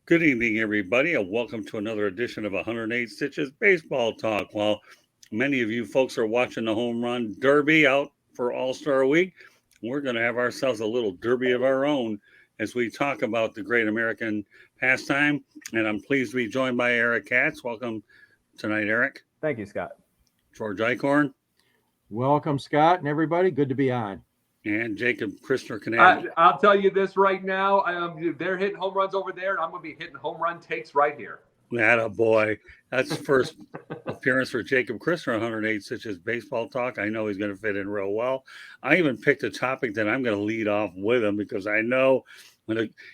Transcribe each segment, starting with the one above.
Good evening, everybody, and welcome to another edition of 108 Stitches Baseball Talk. While many of you folks are watching the home run derby out for All-Star Week, we're going to have ourselves a little derby of our own as we talk about the great American pastime. And I'm pleased to be joined by Eric Katz. Welcome tonight, Eric. Thank you, Scott. George Eichhorn. Welcome, Scott, and everybody. Good to be on. And Jacob Christner. I'll tell you this right now. They're hitting home runs over there, and I'm going to be hitting home run takes right here. Atta boy. That's the first appearance for Jacob Christner on 108 Stitches Baseball Talk. I know he's going to fit in real well. I even picked a topic that I'm going to lead off with him because I know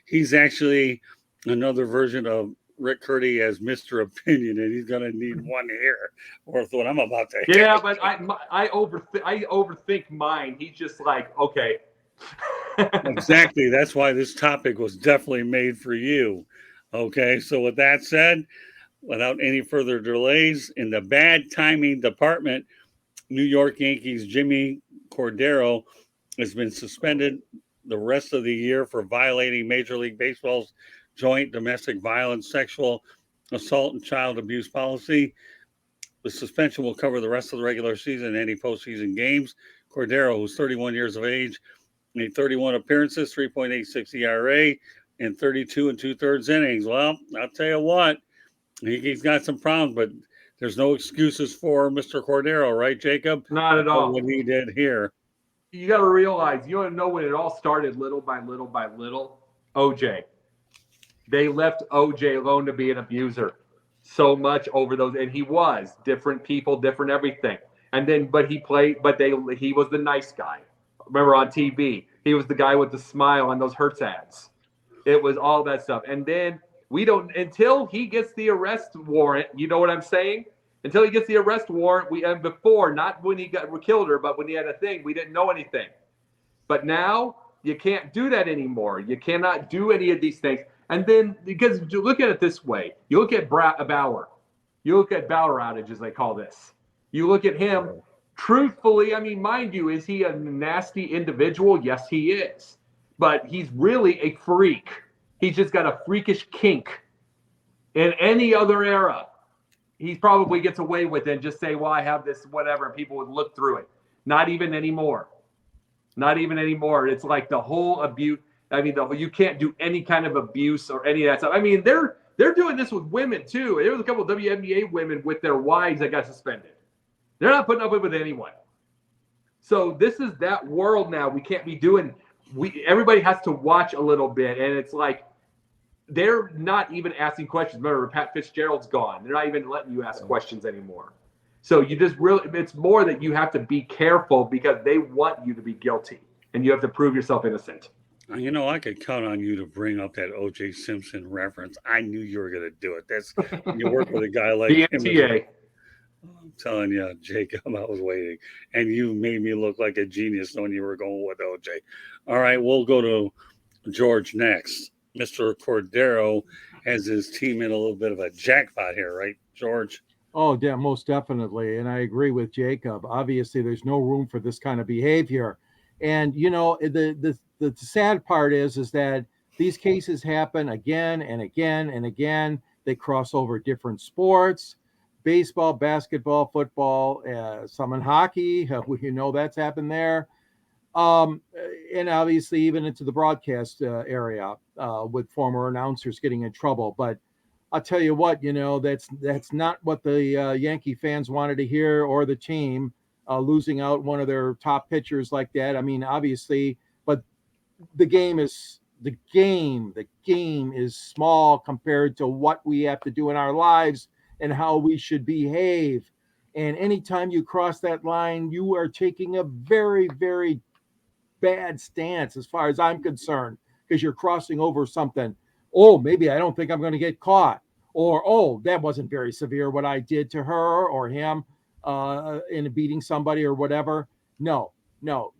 he's actually another version of Rick Curdy as Mr. Opinion, and he's going to need one here or what I'm about to hit. Yeah, but I overthink mine. He's just like, okay. Exactly. That's why this topic was definitely made for you. Okay, so with that said, without any further delays, in the bad timing department, New York Yankees Jimmy Cordero has been suspended the rest of the year for violating Major League Baseball's joint domestic violence, sexual assault, and child abuse policy. The suspension will cover the rest of the regular season and any postseason games. Cordero, who's 31 years of age, made 31 appearances, 3.86 ERA, and 32 2/3 innings. Well, I'll tell you what, he's got some problems, but there's no excuses for Mr. Cordero, right, Jacob? Not at all. What he did here. You got to realize, you want to know when it all started little by little by little? OJ. They left OJ alone to be an abuser so much over those, and he was different people, different everything. And then, he was the nice guy. Remember on TV, he was the guy with the smile on those Hertz ads. It was all that stuff. And then until he gets the arrest warrant, you know what I'm saying? Until he gets the arrest warrant, not when he killed her, but when he had a thing, we didn't know anything. But now you can't do that anymore. You cannot do any of these things. And then, because you look at it this way, you look at Bauer. You look at Bauer outage, as they call this. You look at him, truthfully, I mean, mind you, is he a nasty individual? Yes, he is. But he's really a freak. He's just got a freakish kink. In any other era, he probably gets away with it and just say, well, I have this, whatever, and people would look through it. Not even anymore. Not even anymore. It's like the whole abuse. I mean, you can't do any kind of abuse or any of that stuff. I mean, they're doing this with women, too. There was a couple of WNBA women with their wives that got suspended. They're not putting up with anyone. So this is that world now. We can't be doing – everybody has to watch a little bit, and it's like they're not even asking questions. Remember, Pat Fitzgerald's gone. They're not even letting you ask questions anymore. So you just really – it's more that you have to be careful because they want you to be guilty, and you have to prove yourself innocent. You know, I could count on you to bring up that ojsimpson reference. I knew you were going to do it. That's you work with a guy like him. I'm telling you, Jacob, I was waiting. And you made me look like a genius when you were going with OJ. All right, we'll go to George next. Mr. Cordero has his team in a little bit of a jackpot here, right, George? Oh, yeah, most definitely. And I agree with Jacob. Obviously, there's no room for this kind of behavior. And, you know, the sad part is that these cases happen again and again and again. They cross over different sports, baseball, basketball, football, some in hockey. You know, that's happened there. And obviously even into the broadcast area with former announcers getting in trouble. But I'll tell you what, you know, that's not what the Yankee fans wanted to hear, or the team losing out one of their top pitchers like that. I mean, obviously, but the game is small compared to what we have to do in our lives and how we should behave. And anytime you cross that line, you are taking a very, very bad stance as far as I'm concerned, because you're crossing over something. Oh, maybe I don't think I'm going to get caught. Or, oh, that wasn't very severe what I did to her or him in beating somebody or whatever. No,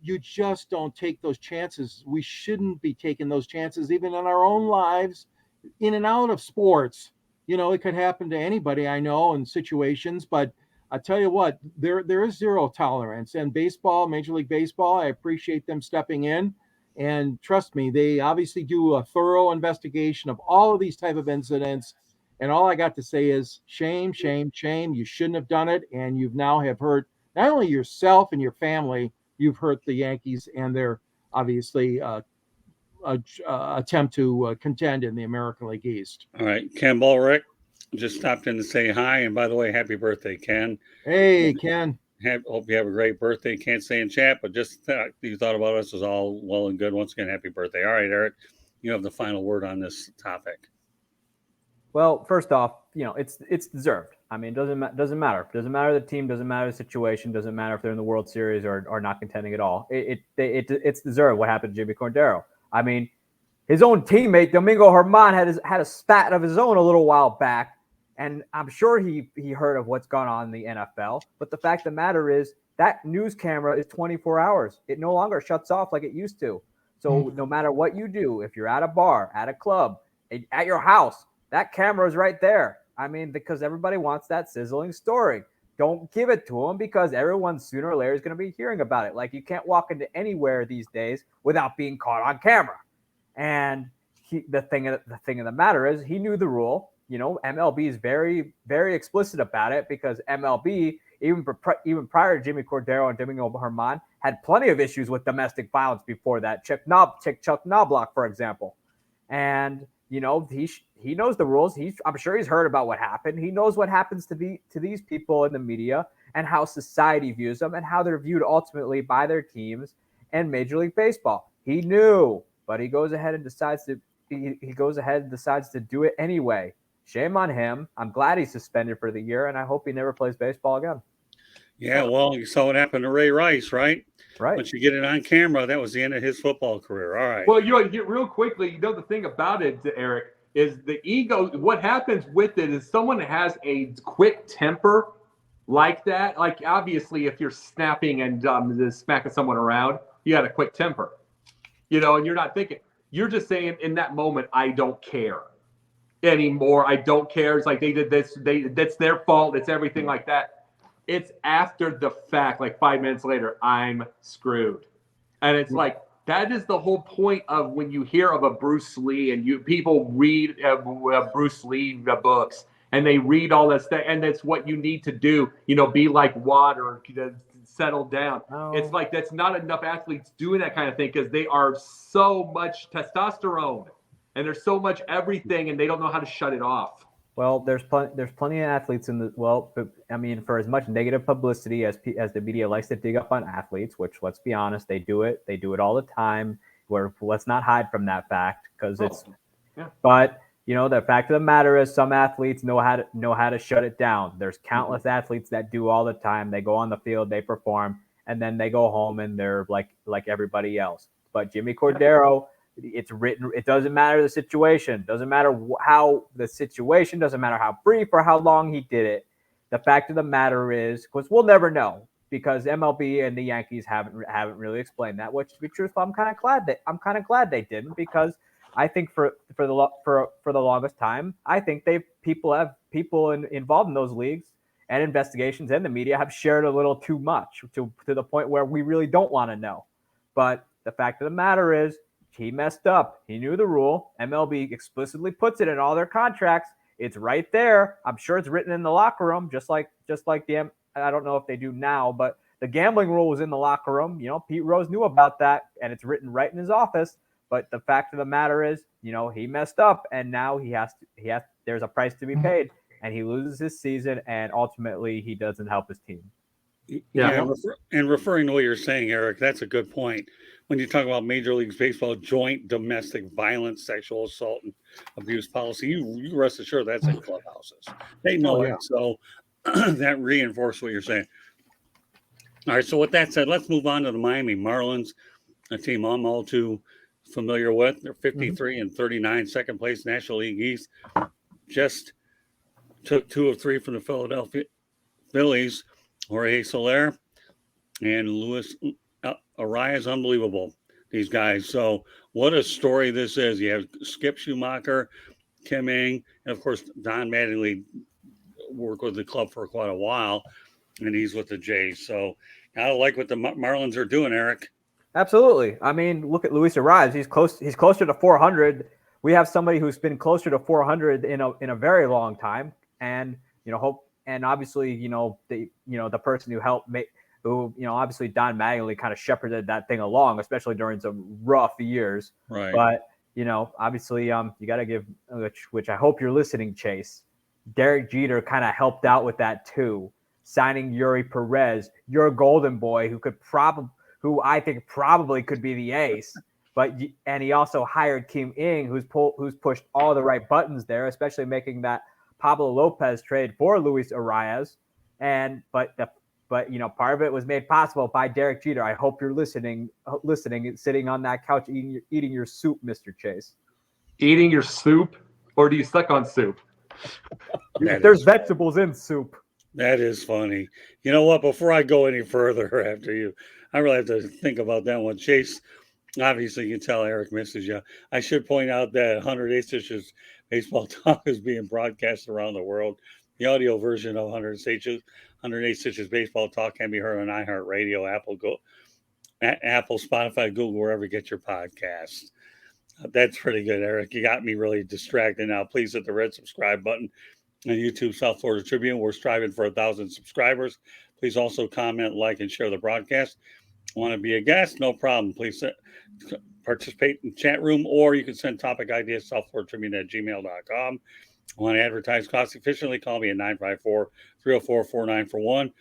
you just don't take those chances. We shouldn't be taking those chances even in our own lives, in and out of sports. You know, it could happen to anybody I know in situations, but I tell you what, there is zero tolerance. And baseball, Major League Baseball, I appreciate them stepping in And trust me, they obviously do a thorough investigation of all of these type of incidents. And all I got to say is shame, shame, shame. You shouldn't have done it. And you've now have hurt not only yourself and your family, you've hurt the Yankees and their obviously attempt to contend in the American League East. All right. Ken Bulrick just stopped in to say hi. And by the way, happy birthday, Ken. Hey, Ken. Hope you have a great birthday. Can't say in chat, but just you thought about us is all well and good. Once again, happy birthday. All right, Eric, you have the final word on this topic. Well, first off, it's deserved. I mean, it doesn't matter. Doesn't matter the team. Doesn't matter the situation. Doesn't matter if they're in the World Series or not contending at all. It's deserved. What happened to Jimmy Cordero? I mean, his own teammate Domingo Germán had a spat of his own a little while back, and I'm sure he heard of what's gone on in the NFL. But the fact of the matter is that news camera is 24 hours. It no longer shuts off like it used to. So no matter what you do, if you're at a bar, at a club, at your house, that camera is right there. I mean, because everybody wants that sizzling story. Don't give it to them because everyone sooner or later is going to be hearing about it. Like you can't walk into anywhere these days without being caught on camera. And the thing of the matter is he knew the rule. MLB is very, very explicit about it because MLB, even prior to Jimmy Cordero and Domingo Germán, had plenty of issues with domestic violence before that. Chuckknobloch, for example. And he knows the rules. I'm sure he's heard about what happened. He knows what happens to these people in the media and how society views them and how they're viewed ultimately by their teams and Major League Baseball. He knew, but he goes ahead and decides to do it anyway. Shame on him. I'm glad he's suspended for the year, and I hope he never plays baseball again. Yeah, well, you saw what happened to Rayrice, right? Right. Once you get it on camera, that was the end of his football career. All right. Well, real quickly, the thing about it, Eric, is the ego. What happens with it is someone has a quick temper like that. Like, obviously, if you're snapping and smacking someone around, you got a quick temper, and you're not thinking. You're just saying in that moment, I don't care anymore. I don't care. It's like they did this. That's their fault. It's everything like that. It's after the fact, like 5 minutes later, I'm screwed. And it's like, that is the whole point of when you hear of a Bruce Lee and people read Bruce Lee books and they read all that stuff. And that's what you need to do, be like water, settle down. Oh. It's like, that's not enough athletes doing that kind of thing because they are so much testosterone and there's so much everything and they don't know how to shut it off. Well, there's plenty of athletes for as much negative publicity as the media likes to dig up on athletes, which let's be honest, they do it all the time. Let's not hide from that fact because But the fact of the matter is some athletes know how to shut it down. There's countless athletes that do all the time. They go on the field, they perform, and then they go home and they're like everybody else. But Jimmy Cordero. It's written. It doesn't matter the situation. Doesn't matter how the situation. Doesn't matter how brief or how long he did it. The fact of the matter is, because we'll never know, because MLB and the Yankees haven't really explained that. Which, to be truthful, I'm kind of glad they didn't, because I think for the longest time, I think people involved in those leagues and investigations and the media have shared a little too much to the point where we really don't want to know. But the fact of the matter is, he messed up. He knew the rule. MLB explicitly puts it in all their contracts. It's right there. I'm sure it's written in the locker room, just like the I don't know if they do now, but the gambling rule was in the locker room. Pete Rose knew about that, and it's written right in his office. But the fact of the matter is, he messed up, and now he has. There's a price to be paid, and he loses his season, and ultimately he doesn't help his team. Yeah, and referring to what you're saying, Eric, that's a good point. When you talk about Major League Baseball joint domestic violence, sexual assault, and abuse policy, you rest assured that's in clubhouses. They know it, so that reinforces what you're saying. All right, so with that said, let's move on to the Miami Marlins, a team I'm all too familiar with. They're 53 and 39, second place National League East. Just took 2 of 3 from the Philadelphia Phillies. Jorgesoler and luisarraez, unbelievable, these guys. So what a story this is. You have Skipschumaker, Kimng, and of course Don Mattingly worked with the club for quite a while, and he's with the Jays. So I like what the Marlins are doing, Eric. Absolutely. I mean, look at luisarraez. He's closer to 400. We have somebody who's been closer to 400 in a very long time, and obviously, the person who helped make, obviously Don Mattingly kind of shepherded that thing along, especially during some rough years. Right. But obviously, you got to give, which I hope you're listening, Chase. Derek Jeter kind of helped out with that too, signing Yuri Perez, your golden boy, who I think probably could be the ace. And he also hired Kimng, who's pushed all the right buttons there, especially making that Pablolopez trade for luisarraez. But part of it was made possible by Derek Jeter. I hope you're listening, sitting on that couch eating your soup, Mr. Chase. Eating your soup, or do you suck on soup? There's vegetables in soup. That is funny. You know what? Before I go any further after you, I really have to think about that one. Chase, obviously, you can tell Eric misses you. I should point out that 108 Stitches Baseball Talk is being broadcast around the world. The audio version of 108 Stitches Baseball Talk can be heard on iHeartRadio, Apple, Spotify, Google, wherever you get your podcasts. That's pretty good, Eric. You got me really distracted now. Please hit the red subscribe button on YouTube, South Florida Tribune. We're striving for 1,000 subscribers. Please also comment, like, and share the broadcast. Want to be a guest? No problem. Please participate in the chat room, or you can send topic ideas to southfloridatribune@gmail.com. Want to advertise cost efficiently? Call me at 954-304-4941.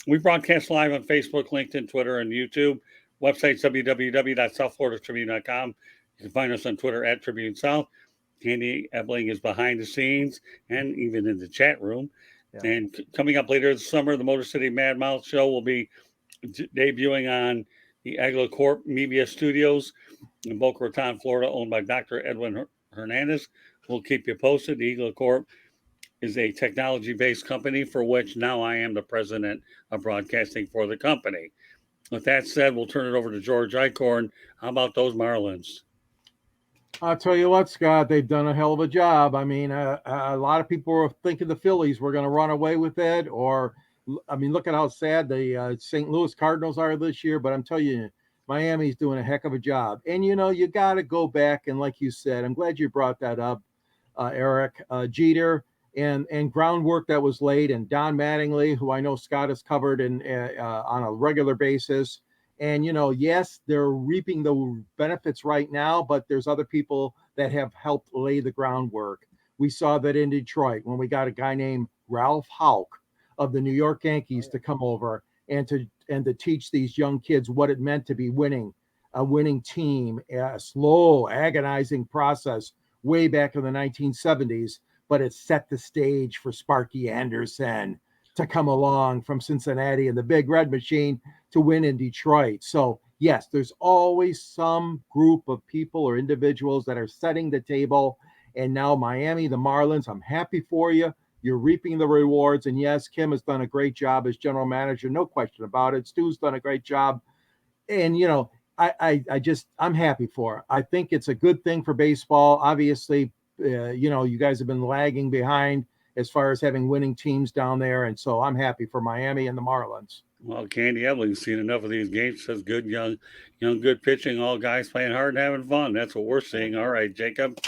We broadcast live on Facebook, LinkedIn, Twitter, and YouTube. Website's www.southfloridatribune.com. You can find us on Twitter at Tribune South. Candy Ebling is behind the scenes and even in the chat room. Yeah. And coming up later this summer, the Motor City Mad Mouth Show will be debuting on the Agla Corp Media Studios in Boca Raton, Florida, owned by Dr. Edwin Hernandez. We'll keep you posted. The Agla Corp is a technology-based company for which now I am the president of broadcasting for the company. With that said, we'll turn it over to George Eichhorn. How about those Marlins? I'll tell you what, Scott, they've done a hell of a job. I mean, a lot of people were thinking the Phillies were going to run away with it, look at how sad the St. Louis Cardinals are this year, but I'm telling you, Miami's doing a heck of a job. And, you got to go back, and like you said, I'm glad you brought that up, Eric, Jeter, and groundwork that was laid, and Don Mattingly, who I know Scott has covered on a regular basis. And, yes, they're reaping the benefits right now, but there's other people that have helped lay the groundwork. We saw that in Detroit when we got a guy named Ralph Houck of the New York Yankees to come over and to teach these young kids what it meant to be a winning team, a slow, agonizing process way back in the 1970s, but it set the stage for Sparkyanderson to come along from Cincinnati and the Big Red Machine to win in Detroit. So yes, there's always some group of people or individuals that are setting the table. And now Miami, the Marlins, I'm happy for you. You're reaping the rewards. And yes, Kim has done a great job as general manager. No question about it. Stu's done a great job. And, I'm happy for it. I think it's a good thing for baseball. Obviously, you guys have been lagging behind as far as having winning teams down there. And so I'm happy for Miami and the Marlins. Well, Candy Ebling's seen enough of these games. Says good young, good pitching, all guys playing hard and having fun. That's what we're seeing. All right, Jacob.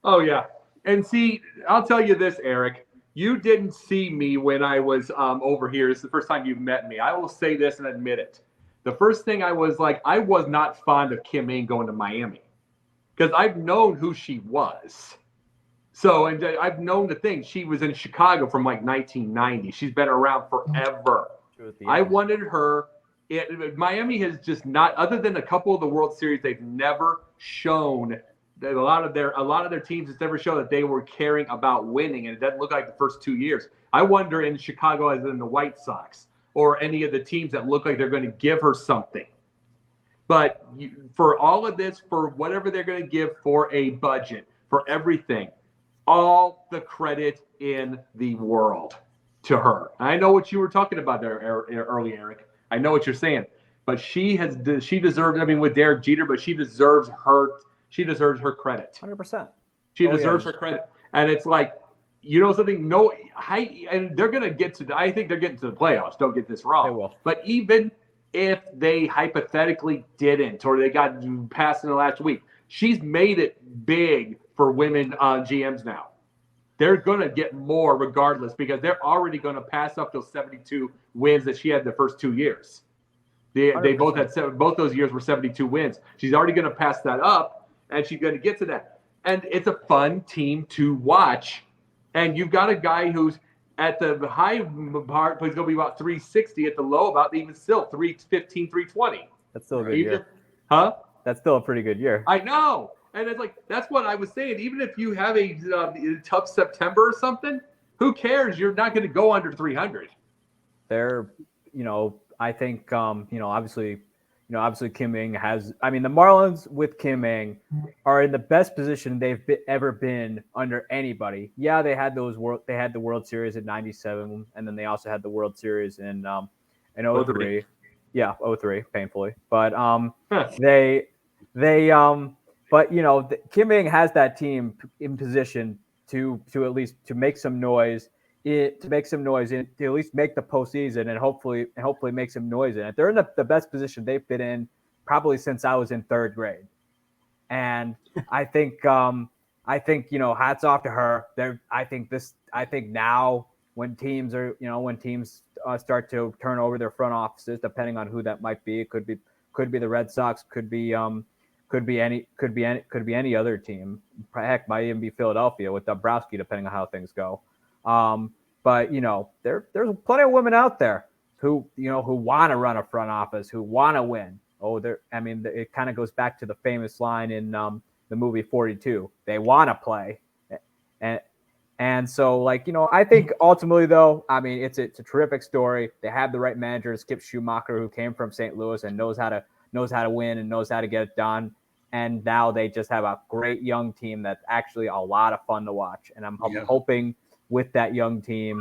Oh, yeah. And see, I'll tell you this, Eric. You didn't see me when I was over here. It's the first time you've met me. I will say this and admit it. The first thing I was not fond of Kimng going to Miami because I've known who she was. So, and I've known the thing. She was in Chicago from 1990. She's been around forever. I wanted her. Miami has just not, other than a couple of the World Series, they've never shown that a lot of their teams has never shown that they were caring about winning, and it doesn't look like the first 2 years. I wonder in Chicago, as in the White Sox or any of the teams that look like they're going to give her something. But for all of this, for whatever they're going to give for a budget, for everything, all the credit in the world to her. I know what you were talking about there early, Eric. I know what you're saying, but she deserves. I mean, with Derek Jeter, but she deserves her credit. 100%. She deserves her credit, and it's like, something. And they're gonna get to. I think they're getting to the playoffs. Don't get this wrong. They will. But even if they hypothetically didn't, or they got passed in the last week, she's made it big for women GMs now. They're going to get more regardless because they're already going to pass up those 72 wins that she had the first 2 years. They both had both those years were 72 wins. She's already going to pass that up, and she's going to get to that. And it's a fun team to watch. And you've got a guy who's at the high part, he's going to be about 360. At the low, about even still 315, 320. That's still a good year. Huh? That's still a pretty good year. I know. And it's like, that's what I was saying. Even if you have a tough September or something, who cares? You're not going to go under 300. They're, I think, obviously Kimng has. I mean, the Marlins with Kimng are in the best position they've ever been under anybody. Yeah, they had They had the World Series in '97, and then they also had the World Series in 03. Yeah, 03, painfully. But But Kimng has that team in position to at least to make some noise. To at least make the postseason and hopefully make some noise in it. They're in the best position they've been in probably since I was in third grade, and I think hats off to her. I think now when teams start to turn over their front offices, depending on who that might be, it could be the Red Sox, could be any other team. Heck, might even be Philadelphia with Dombrowski, depending on how things go. But there's plenty of women out there who want to run a front office, who want to win. It kind of goes back to the famous line in the movie 42. They want to play, and so I think ultimately though, it's a terrific story. They have the right manager, Skipschumaker, who came from St. Louis and knows how to win and knows how to get it done. And now they just have a great young team that's actually a lot of fun to watch. And I'm hoping with that young team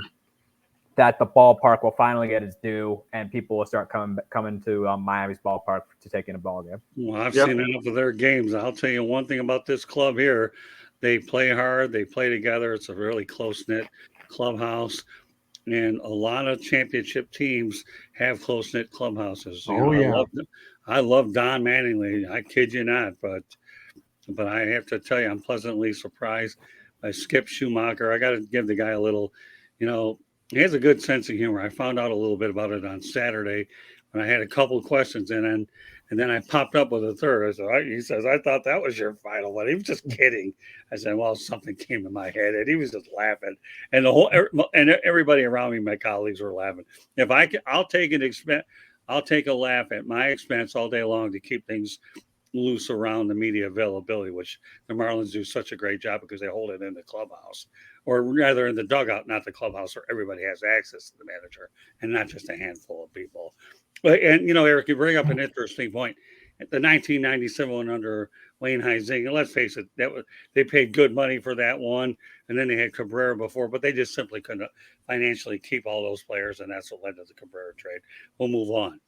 that the ballpark will finally get its due and people will start coming to Miami's ballpark to take in a ball game. Well, I've seen enough of their games. I'll tell you one thing about this club here. They play hard. They play together. It's a really close-knit clubhouse. And a lot of championship teams have close-knit clubhouses. I love Don Mattingly. I kid you not. But I have to tell you, I'm pleasantly surprised by Skip Schumacher. I got to give the guy a little, he has a good sense of humor. I found out a little bit about it on Saturday when I had a couple of questions, and then I popped up with a third. He says, I thought that was your final one. He was just kidding. I said, well, something came to my head, and he was just laughing. And everybody around me, my colleagues, were laughing. If I'll take a laugh at my expense all day long to keep things loose around the media availability, which the Marlins do such a great job because they hold it in the clubhouse, or rather in the dugout, not the clubhouse, where everybody has access to the manager and not just a handful of people. And Eric, you bring up an interesting point. The 1997 one under Wayne Huizenga, let's face it, they paid good money for that one, and then they had Cabrera before, but they just simply couldn't financially keep all those players, and that's what led to the Cabrera trade. We'll move on.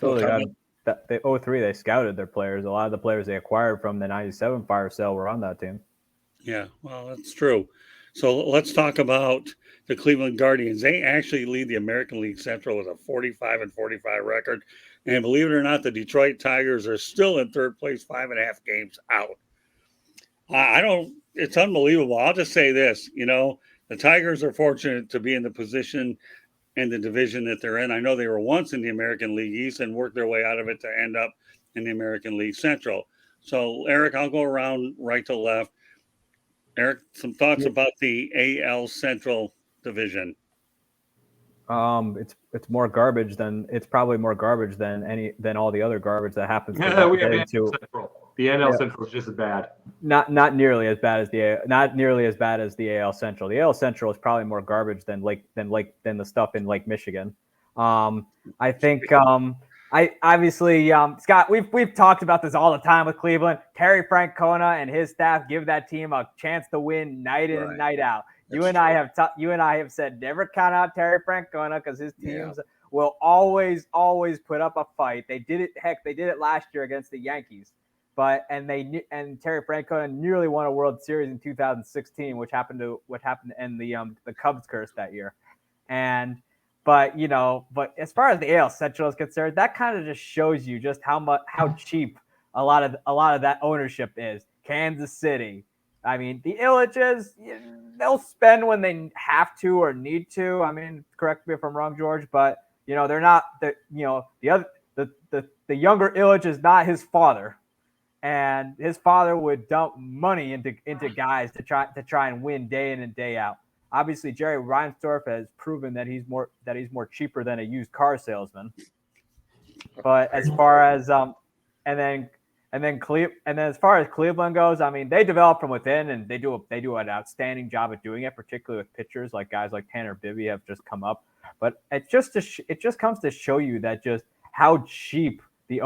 So they 03, they scouted their players. A lot of the players they acquired from the 97 fire sale were on that team. Yeah, well, that's true. So let's talk about the Cleveland Guardians. They actually lead the American League Central with a 45-45 record. And believe it or not, the Detroit Tigers are still in third place, 5.5 games out. It's unbelievable. I'll just say this, the Tigers are fortunate to be in the position and the division that they're in. I know they were once in the American League East and worked their way out of it to end up in the American League Central. So, Eric, I'll go around right to left. Eric, some thoughts about the AL Central division? It's more garbage than probably more garbage than all the other garbage that happens. We have NL Central. The NL Central is just as bad. Not nearly as bad as the AL Central. The AL Central is probably more garbage than the stuff in Lake Michigan. I think obviously Scott, we've talked about this all the time with Cleveland. Terry Francona and his staff give that team a chance to win night in and night out. You and I have said never count out Terry Francona because his teams will always put up a fight. They did it last year against the Yankees. And Terry Francona nearly won a World Series in 2016, which happened to end the Cubs curse that year. And But as far as the AL Central is concerned, that kind of just shows you just how cheap a lot of that ownership is. Kansas City. I mean, the Illiches, they'll spend when they have to or need to. I mean, correct me if I'm wrong, George, but they're not the younger Illich is not his father, and his father would dump money into guys to try and win day in and day out. Obviously, Jerry Reinsdorf has proven that he's more cheaper than a used car salesman. But as far as and then as far as Cleveland goes, I mean, they develop from within, and they do an outstanding job at doing it, particularly with pitchers like guys like Tanner Bibby have just come up. But it just comes to show you that just how cheap the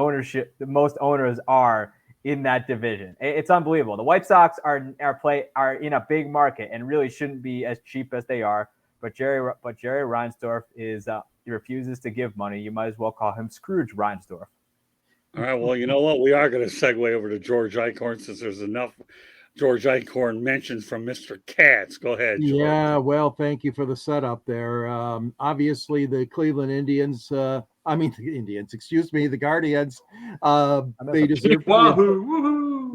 most owners are in that division. It's unbelievable. The White Sox are in a big market and really shouldn't be as cheap as they are. But Jerry Reinsdorf he refuses to give money. You might as well call him Scrooge Reinsdorf. All right. Well, you know what? We are going to segue over to George Eichhorn since there's enough George Eichhorn mentions from Mr. Katz. Go ahead, George. Yeah, well, thank you for the setup there. Obviously, the Cleveland Indians, the Guardians,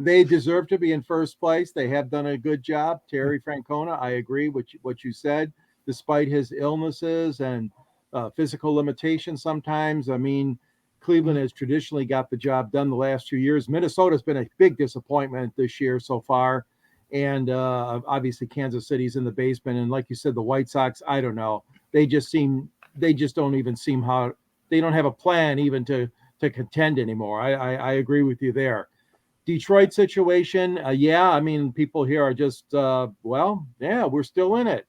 they deserve to be in first place. They have done a good job. Terry Francona, I agree with what you said, despite his illnesses and physical limitations sometimes. I mean, Cleveland has traditionally got the job done the last 2 years. Minnesota's been a big disappointment this year so far. And obviously Kansas City's in the basement. And like you said, the White Sox, I don't know. They just don't even seem they don't have a plan even to contend anymore. I agree with you there. Detroit situation. I mean, people here are just, we're still in it,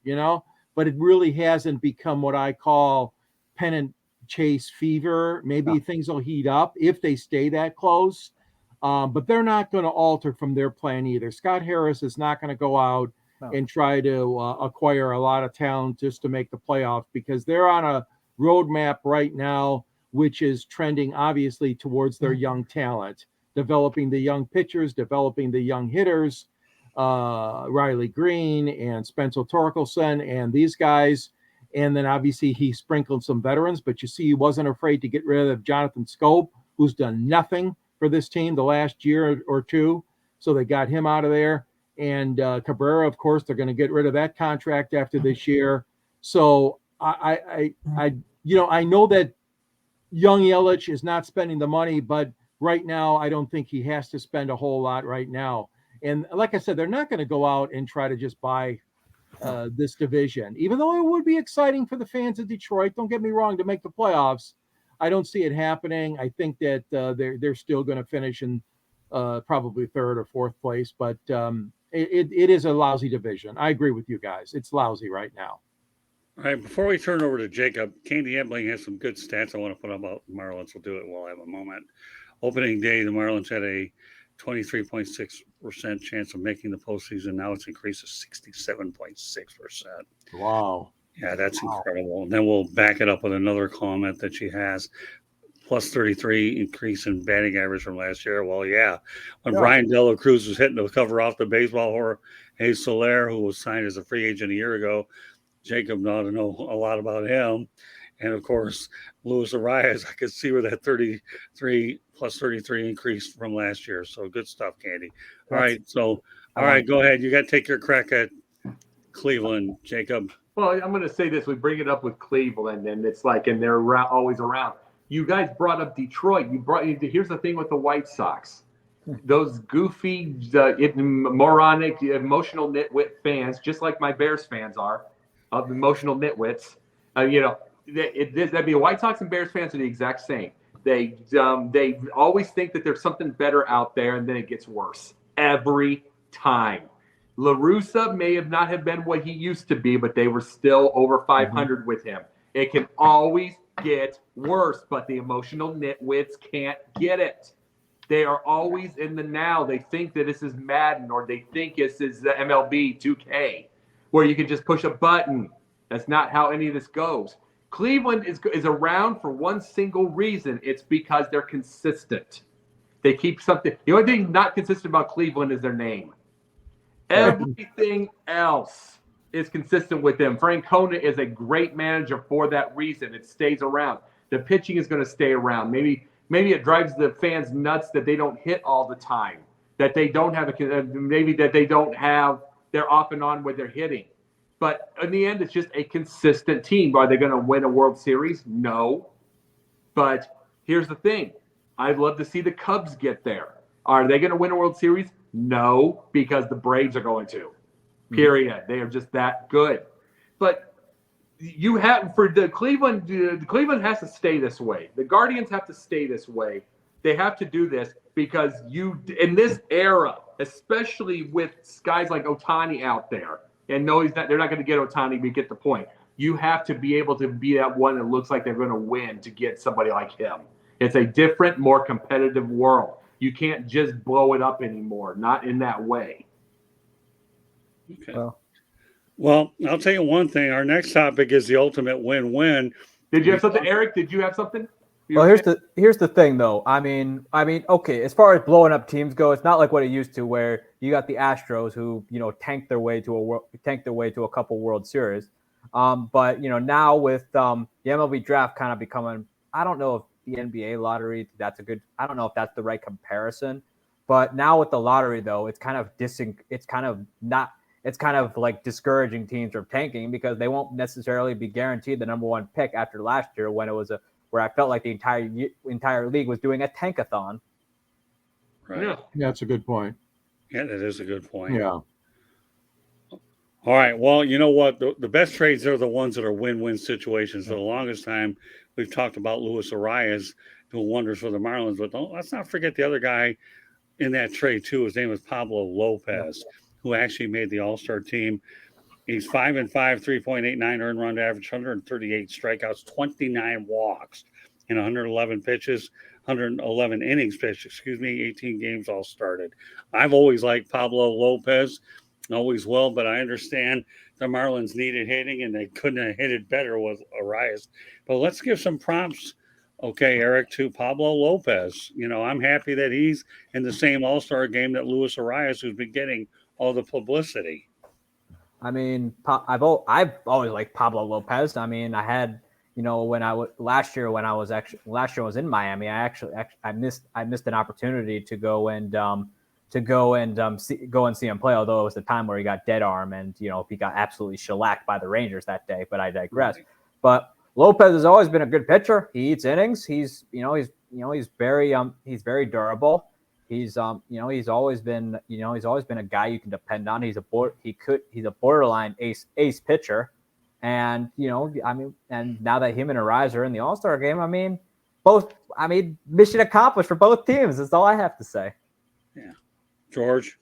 but it really hasn't become what I call pennant chase fever. Maybe things will heat up if they stay that close. But they're not going to alter from their plan either. Scott Harris is not going to go out and try to acquire a lot of talent just to make the playoffs, because they're on a roadmap right now, which is trending obviously towards their young talent, developing the young pitchers, developing the young hitters, Riley Green and Spencer Torkelson and these guys. And then obviously he sprinkled some veterans, but you see he wasn't afraid to get rid of Jonathan Scope, who's done nothing for this team the last year or two. So they got him out of there. And Cabrera, of course, they're going to get rid of that contract after this year. So I know that young Yelich is not spending the money, but right now I don't think he has to spend a whole lot right now. And like I said, they're not going to go out and try to just buy this division, even though it would be exciting for the fans of Detroit. Don't get me wrong, to make the playoffs. I don't see it happening. I think that they're still going to finish in probably third or fourth place, but it is a lousy division. I agree with you guys. It's lousy right now. All right, before we turn over to Jacob, Candy Ebling has some good stats I want to put about the Marlins. We'll do it while I have a moment. Opening day, the Marlins had a 23.6% chance of making the postseason. Now it's increased to 67.6%. Wow. Yeah, that's incredible. And then we'll back it up with another comment that she has. Plus 33 increase in batting average from last year. Well, yeah. When Brian De La Cruz was hitting the cover off the baseball, Jorge Soler, who was signed as a free agent a year ago, Jacob ought to know a lot about him. And, of course, Luisarraez, I could see where that 33 plus 33 increase from last year. So good stuff, Candy. All right. So, all right, go ahead. You got to take your crack at Cleveland, Jacob. Well, I'm going to say this. We bring it up with Cleveland, and it's like, and they're always around. You guys brought up Detroit. Here's the thing with the White Sox. Those goofy, moronic, emotional nitwit fans, just like my Bears fans are, emotional nitwits, that'd be White Sox and Bears fans are the exact same. They always think that there's something better out there, and then it gets worse every time. La Russa may not have been what he used to be, but they were still over 500 with him. It can always get worse, but the emotional nitwits can't get it. They are always in the now. They think that this is Madden, or they think this is the MLB 2K, where you can just push a button. That's not how any of this goes. Cleveland is around for one single reason. It's because they're consistent. They keep something. The only thing not consistent about Cleveland is their name. Everything else is consistent with them. Francona is a great manager for that reason. It stays around. The pitching is going to stay around. Maybe it drives the fans nuts that they don't hit all the time, that they don't have they're off and on with their hitting. But in the end, it's just a consistent team. Are they going to win a World Series? No. But here's the thing. I'd love to see the Cubs get there. Are they going to win a World Series? No, because the Braves are going to. Period. They are just that good. But you have for the Cleveland has to stay this way. The Guardians have to stay this way. They have to do this because in this era, especially with guys like Ohtani out there, and no, they're not going to get Ohtani, but get the point. You have to be able to be that one that looks like they're going to win to get somebody like him. It's a different, more competitive world. You can't just blow it up anymore. Not in that way. Okay. Well, I'll tell you one thing. Our next topic is the ultimate win-win. Did you have something, Eric? Did you have something? Well, here's the thing, though. I mean, okay. As far as blowing up teams go, it's not like what it used to, where you got the Astros who tanked their way to a couple World Series. But now with the MLB draft kind of becoming, I don't know if the NBA lottery I don't know if that's the right comparison. But now with the lottery, though, it's kind of like discouraging teams from tanking because they won't necessarily be guaranteed the number one pick after last year when it was where I felt like the entire league was doing a tankathon. Right. Yeah, That's a good point. Yeah, that is a good point. Yeah. All right. Well, you know what? The best trades are the ones that are win-win situations. For the longest time, we've talked about Luisarraez doing wonders for the Marlins, but let's not forget the other guy in that trade too. His name is Pablolopez, who actually made the All-Star team. He's 5-5, 3.89 earned run average, 138 strikeouts, 29 walks in 111 pitches, 111 innings pitched, 18 games all started. I've always liked Pablolopez, always will, but I understand the Marlins needed hitting and they couldn't have hit it better with Arias. But let's give some prompts, okay, Eric, to Pablolopez. I'm happy that he's in the same All-Star game that Luis Arias, who's been getting all the publicity. I mean, I've always liked Pablolopez. I mean, I had, last year when I was in Miami, I missed an opportunity to go and see him play. Although it was the time where he got dead arm and he got absolutely shellacked by the Rangers that day. But I digress. Right. But Lopez has always been a good pitcher. He eats innings. He's very durable. He's always been a guy you can depend on. He's a borderline ace pitcher, and and now that him and Arias are in the All-Star game, mission accomplished for both teams. That's all I have to say. Yeah, George.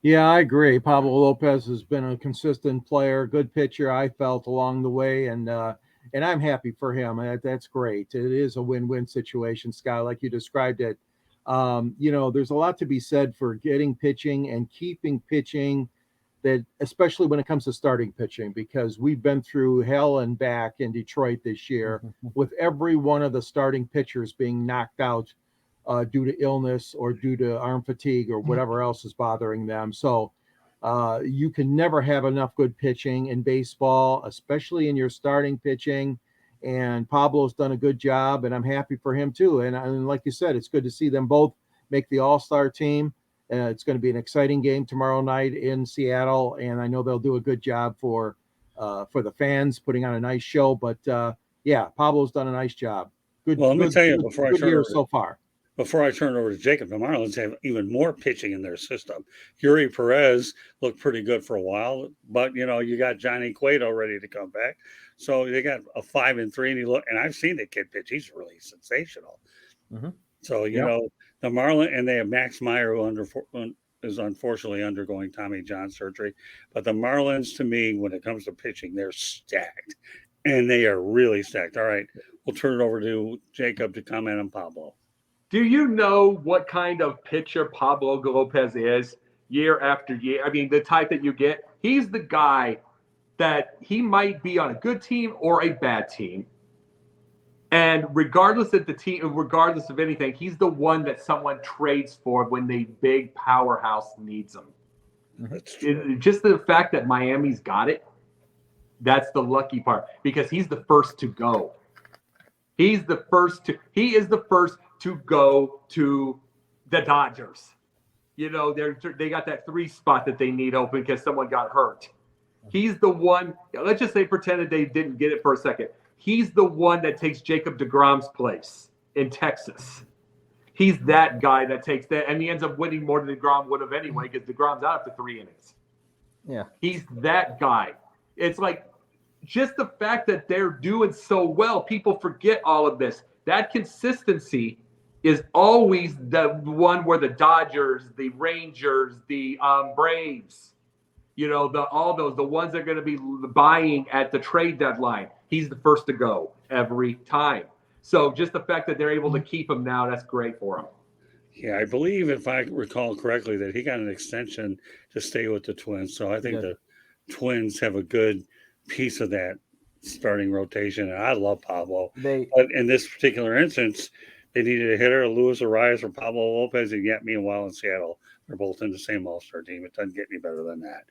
Yeah, I agree. Pablolopez has been a consistent player, good pitcher. I felt along the way, and I'm happy for him. That's great. It is a win-win situation, Scott, like you described it. There's a lot to be said for getting pitching and keeping pitching, that especially when it comes to starting pitching, because we've been through hell and back in Detroit this year with every one of the starting pitchers being knocked out due to illness or due to arm fatigue or whatever else is bothering them. So you can never have enough good pitching in baseball, especially in your starting pitching. And Pablo's done a good job, and I'm happy for him too. And like you said, it's good to see them both make the All-Star team. It's going to be an exciting game tomorrow night in Seattle, and I know they'll do a good job for the fans, putting on a nice show. But Pablo's done a nice job. Good. Well, let me tell you Before I turn it over to Jacob, the Marlins have even more pitching in their system. Yuri Perez looked pretty good for a while, but you got Johnny Cueto ready to come back. So they got a 5-3, and I've seen the kid pitch. He's really sensational. Mm-hmm. So the Marlins, and they have Max Meyer, who is unfortunately undergoing Tommy John surgery. But the Marlins, to me, when it comes to pitching, they're stacked, and they are really stacked. All right, we'll turn it over to Jacob to comment on Pablo. Do you know what kind of pitcher Pablo Lopez is year after year? I mean, the type that you get. He's the guy that he might be on a good team or a bad team. And regardless of the team, regardless of anything, he's the one that someone trades for when the big powerhouse needs him. That's true. Just the fact that Miami's got it That's the lucky part because he's the first to go. He is the first to go to the Dodgers. You know, they got that 3 spot that they need open because someone got hurt. He's the one. Let's just say pretend that they didn't get it for a second. He's the one that takes Jacob deGrom's place in Texas. He's that guy that takes that, and he ends up winning more than deGrom would have anyway because deGrom's out after 3 innings. Yeah, He's that guy. It's like just the fact that they're doing so well, people forget all of this. That consistency is always the one where the Dodgers, the Rangers, the Braves, you know, the ones that are going to be buying at the trade deadline. He's the first to go every time. So just the fact that they're able to keep him now, that's great for him. Yeah, I believe, if I recall correctly, that he got an extension to stay with the Twins. So I think the Twins have a good piece of that starting rotation. And I love Pablo. But in this particular instance, they needed a hitter, luisarraez or pablolopez, and yet meanwhile in Seattle, they're both in the same All-Star team. It doesn't get any better than that.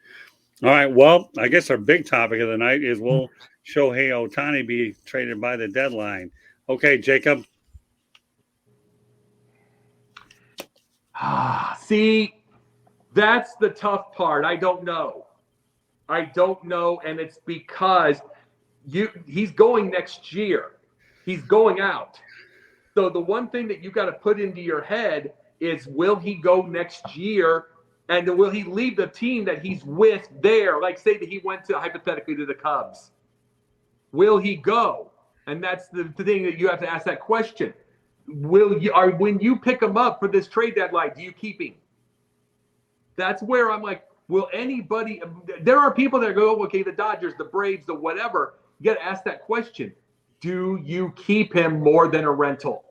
All right, well, I guess our big topic of the night is, will Shohei Ohtani be traded by the deadline? Okay, Jacob. See, that's the tough part. I don't know, and it's because he's going next year. He's going out. So the one thing that you got to put into your head is, will he go next year, and will he leave the team that he's with there? Like, say that he went to, hypothetically, to the Cubs. Will he go? And that's the thing that you have to ask that question. When you pick him up for this trade deadline, do you keep him? That's where I'm like, will anybody? There are people that go, okay, the Dodgers, the Braves, the whatever. You got to ask that question. Do you keep him more than a rental?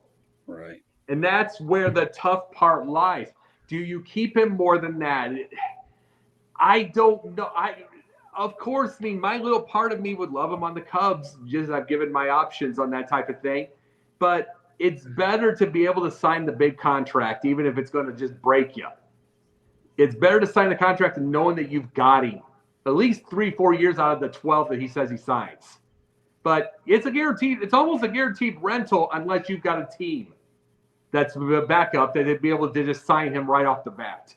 Right. And that's where the tough part lies. Do you keep him more than that? I don't know. Of course, I mean, my little part of me would love him on the Cubs. Just I've given my options on that type of thing. But it's better to be able to sign the big contract, even if it's going to just break you. It's better to sign the contract and knowing that you've got him at least 3-4 years out of the 12 that he says he signs. But it's almost a guaranteed rental unless you've got a team that's a backup that they'd be able to just sign him right off the bat.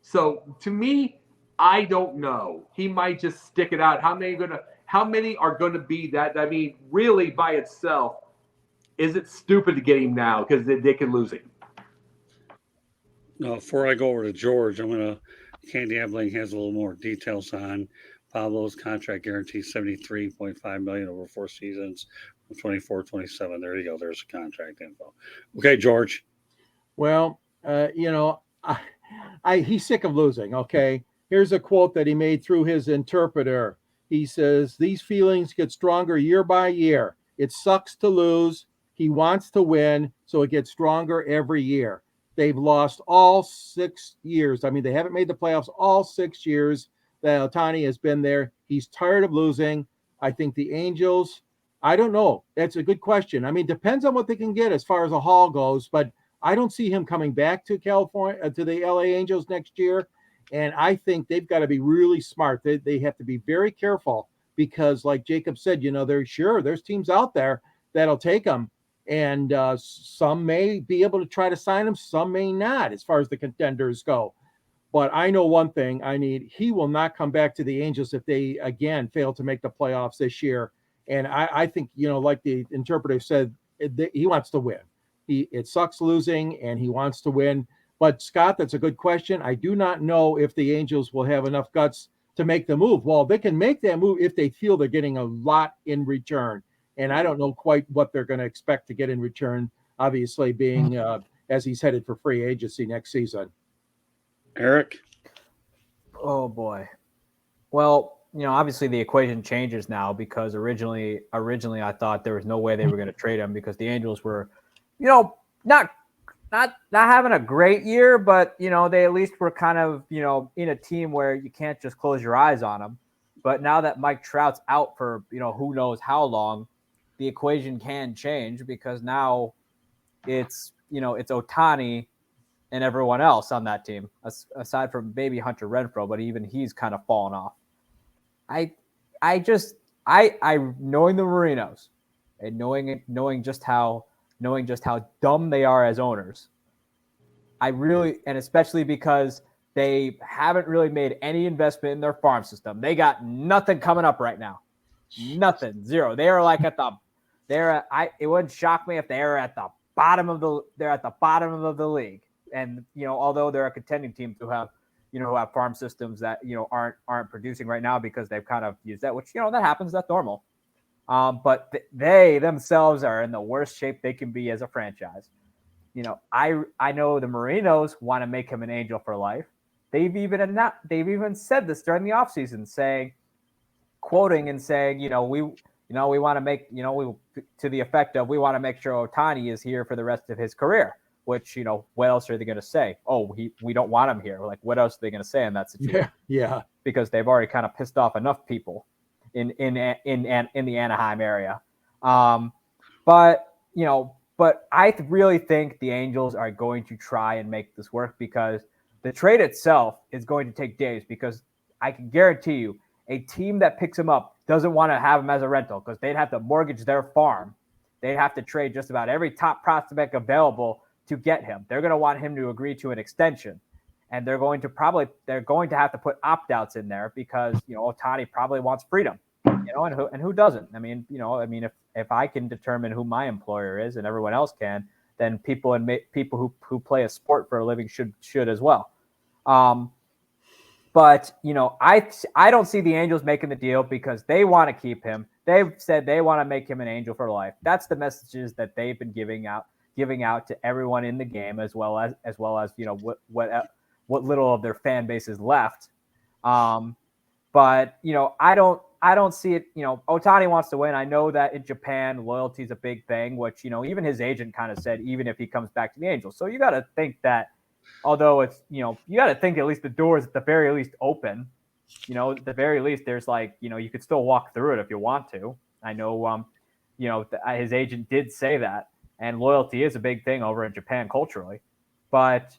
So to me, I don't know. He might just stick it out. How many are going to be that? I mean, really by itself, is it stupid to get him now because they can lose him? Now, before I go over to George, Candy Abling has a little more details on Pablo's contract guarantee, $73.5 million over 4 seasons, 24-27. There you go. There's the contract info. Okay, George. Well, he's sick of losing. Okay, here's a quote that he made through his interpreter. He says, "These feelings get stronger year by year. It sucks to lose. He wants to win, so it gets stronger every year." They've lost all 6 years. I mean, they haven't made the playoffs all 6 years that Ohtani has been there. He's tired of losing. I think the Angels, I don't know. That's a good question. I mean, depends on what they can get as far as a haul goes, but I don't see him coming back to California, to the LA Angels next year. And I think they've got to be really smart. They have to be very careful because, like Jacob said, there's teams out there that'll take him. And some may be able to try to sign him. Some may not, as far as the contenders go. But I know one thing he will not come back to the Angels if they, again, fail to make the playoffs this year. And I think, like the interpreter said, he wants to win. It sucks losing, and he wants to win. But, Scott, that's a good question. I do not know if the Angels will have enough guts to make the move. Well, they can make that move if they feel they're getting a lot in return. And I don't know quite what they're going to expect to get in return, obviously being as he's headed for free agency next season. Eric? Oh, boy. Well, obviously the equation changes now because originally I thought there was no way they were going to trade him because the Angels were, not having a great year, but, they at least were kind of, in a team where you can't just close your eyes on them. But now that Mike Trout's out for, who knows how long, the equation can change because now it's Ohtani and everyone else on that team, aside from maybe Hunter Renfroe, but even he's kind of fallen off. I just I knowing the Marinos and knowing just how dumb they are as owners, I really, and especially because they haven't really made any investment in their farm system. They got nothing coming up right now. Nothing. Zero. They are like it wouldn't shock me if they are at the bottom of the league. And, although they're a contending team who have farm systems that, aren't producing right now because they've kind of used that, which, that happens. That's normal. But they themselves are in the worst shape they can be as a franchise. I know the Marinos want to make him an angel for life. They've even said this during the offseason, quoting and saying, we want to make, to the effect of, we want to make sure Ohtani is here for the rest of his career. Which, what else are they going to say? Oh, we don't want him here. Like, what else are they going to say in that situation? Yeah. Because they've already kind of pissed off enough people in the Anaheim area. But I really think the Angels are going to try and make this work, because the trade itself is going to take days, because I can guarantee you a team that picks him up doesn't want to have him as a rental, because they'd have to mortgage their farm. They'd have to trade just about every top prospect available to get him. They're going to want him to agree to an extension, and they're going to have to put opt-outs in there, because Ohtani probably wants freedom, and who doesn't? I mean, if I can determine who my employer is and everyone else can, then people who play a sport for a living should as well. But I don't see the Angels making the deal, because they want to keep him. They've said they want to make him an angel for life. That's the messages that they've been giving out to everyone in the game, as well as what little of their fan base is left. But I don't see it. Ohtani wants to win. I know that in Japan, loyalty is a big thing, which even his agent kind of said, even if he comes back to the Angels. So you got to think that, although it's you got to think at least the door is at the very least open. At the very least, there's you could still walk through it if you want to. I know his agent did say that. And loyalty is a big thing over in Japan culturally. But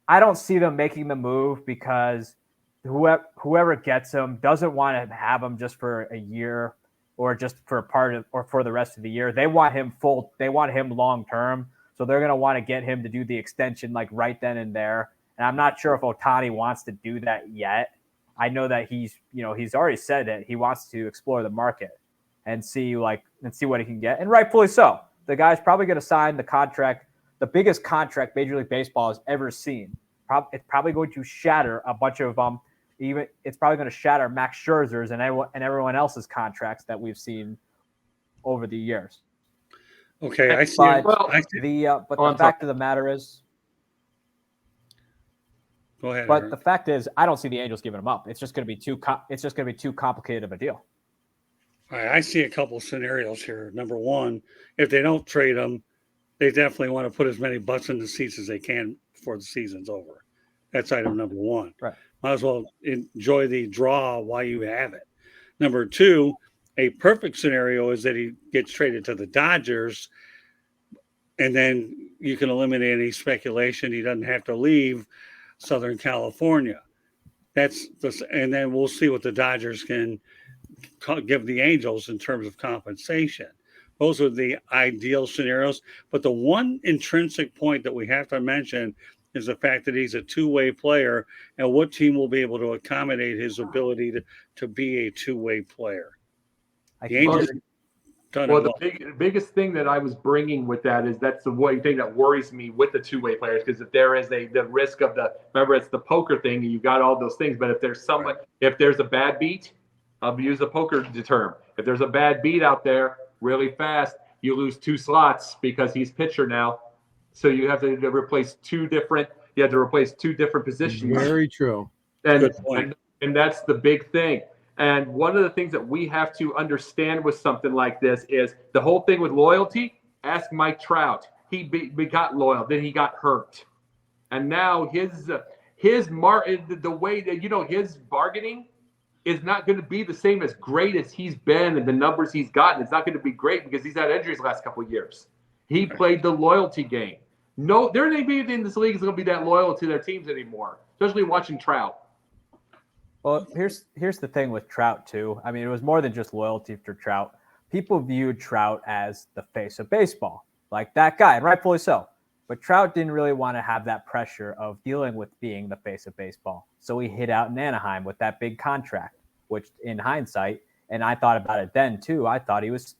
I don't see them making the move, because whoever gets him doesn't want to have him just for a year, or just for a part of, or for the rest of the year. They want him they want him long term. So they're going to want to get him to do the extension right then and there. And I'm not sure if Ohtani wants to do that yet. I know that he's already said that he wants to explore the market and see what he can get. And rightfully so. The guy's probably going to sign the biggest contract Major League Baseball has ever seen. It's probably going to shatter a bunch of it's probably going to shatter Max Scherzer's and everyone else's contracts that we've seen over the years. Okay, I see. The fact of the matter is, go ahead. But Aaron. the fact is, I don't see the Angels giving him up. It's just going to be too complicated of a deal. All right, I see a couple of scenarios here. Number one, if they don't trade him, they definitely want to put as many butts in the seats as they can before the season's over. That's item number one. Right. Might as well enjoy the draw while you have it. Number two, a perfect scenario is that he gets traded to the Dodgers, and then you can eliminate any speculation. He doesn't have to leave Southern California. And then we'll see what the Dodgers can give the Angels in terms of compensation. Those are the ideal scenarios. But the one intrinsic point that we have to mention is the fact that he's a two-way player, and what team will be able to accommodate his ability to be a two-way player. The Angels the biggest thing that I was bringing with that is that's the one thing that worries me with the two-way players, because if there is the risk of remember, it's the poker thing, and you got all those things, but if there's if there's a bad beat, I'll use a poker term. If there's a bad beat out there really fast, you lose 2 slots because he's pitcher now. So you have to replace two different positions. Very true. And that's the big thing. And one of the things that we have to understand with something like this is the whole thing with loyalty. Ask Mike Trout. He got loyal, then he got hurt. And now the way that, his bargaining is not going to be the same as great as he's been, and the numbers he's gotten. It's not going to be great because he's had injuries the last couple of years. He played the loyalty game. No, there ain't anybody in this league is going to be that loyal to their teams anymore, especially watching Trout. Well, here's the thing with Trout too. I mean, it was more than just loyalty for Trout. People viewed Trout as the face of baseball, like that guy, and rightfully so. But Trout didn't really want to have that pressure of dealing with being the face of baseball. So he hit out in Anaheim with that big contract, which in hindsight, and I thought about it then too, I thought he was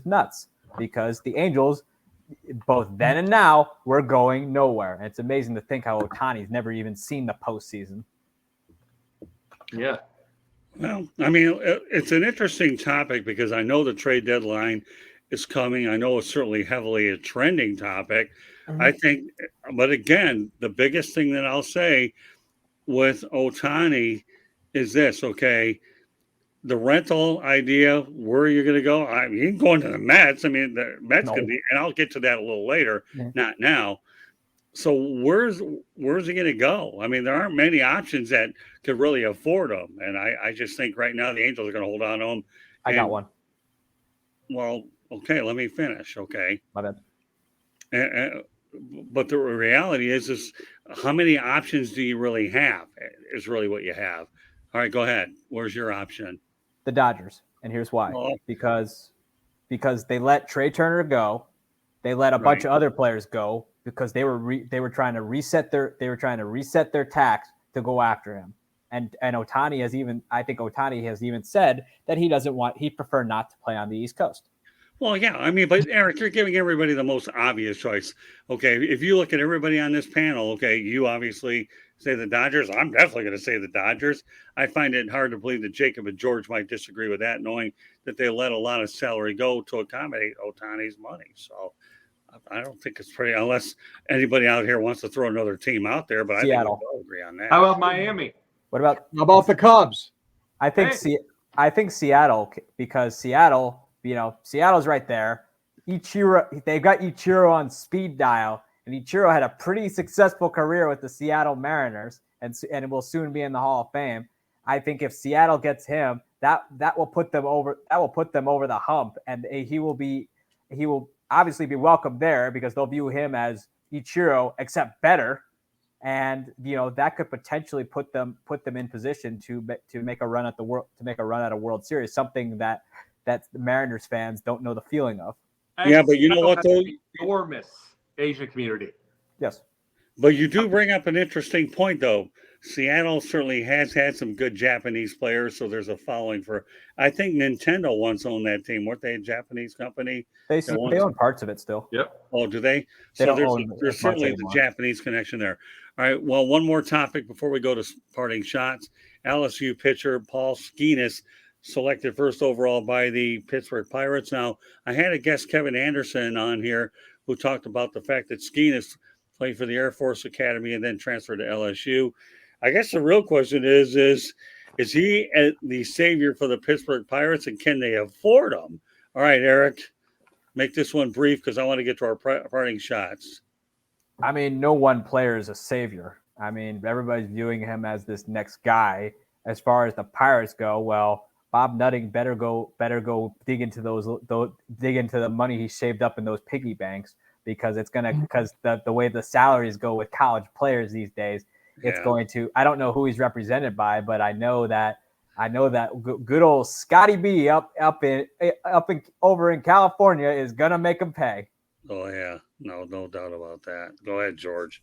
nuts because the Angels, both then and now, were going nowhere. And it's amazing to think how Ohtani's never even seen the postseason. Yeah. Well, I mean, it's an interesting topic because I know the trade deadline is coming. I know it's certainly heavily a trending topic. Mm-hmm. I think, but again, the biggest thing that I'll say with Ohtani is this, okay? The rental idea, where are you going to go? I mean, you can go into the Mets. I mean, the Mets could be, and I'll get to that a little later, not now. So where's he going to go? I mean, there aren't many options that could really afford him, and I just think right now the Angels are going to hold on to him. I got one. Well, okay, let me finish. Okay, my bad. But the reality is how many options do you really have? Is really what you have. All right, go ahead. Where's your option? The Dodgers, and here's why. Because they let Trey Turner go, they let a bunch of other players go because they were trying to reset their tax to go after him. And Ohtani has even said that he prefer not to play on the East Coast. Well, yeah, I mean, but Eric, you're giving everybody the most obvious choice. Okay, if you look at everybody on this panel, okay, you obviously say the Dodgers. I'm definitely going to say the Dodgers. I find it hard to believe that Jacob and George might disagree with that, knowing that they let a lot of salary go to accommodate Ohtani's money. So I don't think it's pretty, unless anybody out here wants to throw another team out there, but Seattle. I think we all agree on that. How about Miami? What about the Cubs? I think Seattle, because Seattle, Seattle's right there. Ichiro, they've got Ichiro on speed dial, and Ichiro had a pretty successful career with the Seattle Mariners, and will soon be in the Hall of Fame. I think if Seattle gets him, that will put them over. That will put them over the hump, and he will obviously be welcome there because they'll view him as Ichiro, except better. And that could potentially put them in position to make a run at a World Series, something that the Mariners fans don't know the feeling of. Yeah, but you know what though? Enormous Asian community. Yes. But you do bring up an interesting point though. Seattle certainly has had some good Japanese players, so there's a following for. I think Nintendo once owned that team. Weren't they a Japanese company? They own parts of it still. Yep. Oh, do they? They so there's certainly the Japanese connection there. All right. Well, one more topic before we go to parting shots. LSU pitcher Paulskenes selected first overall by the Pittsburgh Pirates. Now, I had a guest, Kevin Anderson, on here who talked about the fact that Skenes played for the Air Force Academy and then transferred to LSU. I guess the real question is he the savior for the Pittsburgh Pirates, and can they afford him? All right, Eric, make this one brief because I want to get to our parting shots. I mean, no one player is a savior. I mean, everybody's viewing him as this next guy. As far as the Pirates go, well, Bob Nutting better go dig into the money he saved up in those piggy banks because the way the salaries go with college players these days. It's going to. I don't know who he's represented by, but I know that good old Scotty B over in California is gonna make him pay. Oh yeah, no doubt about that. Go ahead, George.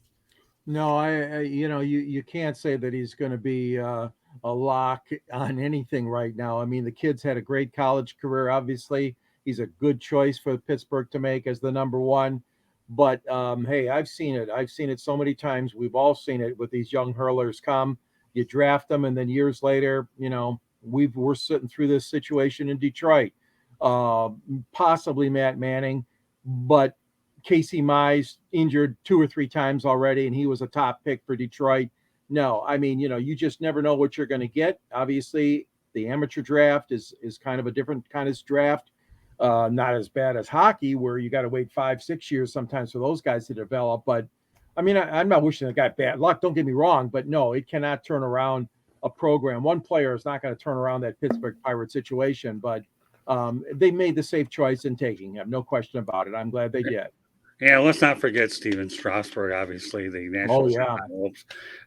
No, I you can't say that he's going to be a lock on anything right now. I mean, the kid's had a great college career. Obviously, he's a good choice for Pittsburgh to make as the number one. But hey, I've seen it. I've seen it so many times. We've all seen it with these young hurlers come. You draft them, and then years later, we're sitting through this situation in Detroit. Possibly Matt Manning, but Casey Mize injured 2 or 3 times already, and he was a top pick for Detroit. No, I mean, you just never know what you're going to get. Obviously, the amateur draft is kind of a different kind of draft. Not as bad as hockey, where you got to wait 5-6 years sometimes for those guys to develop. But I mean, I'm not wishing the guy bad luck. Don't get me wrong, but no, it cannot turn around a program. One player is not going to turn around that Pittsburgh Pirates situation. But they made the safe choice in taking him. No question about it. I'm glad they did. Yeah, let's not forget Steven Strasburg, obviously the national. Oh yeah.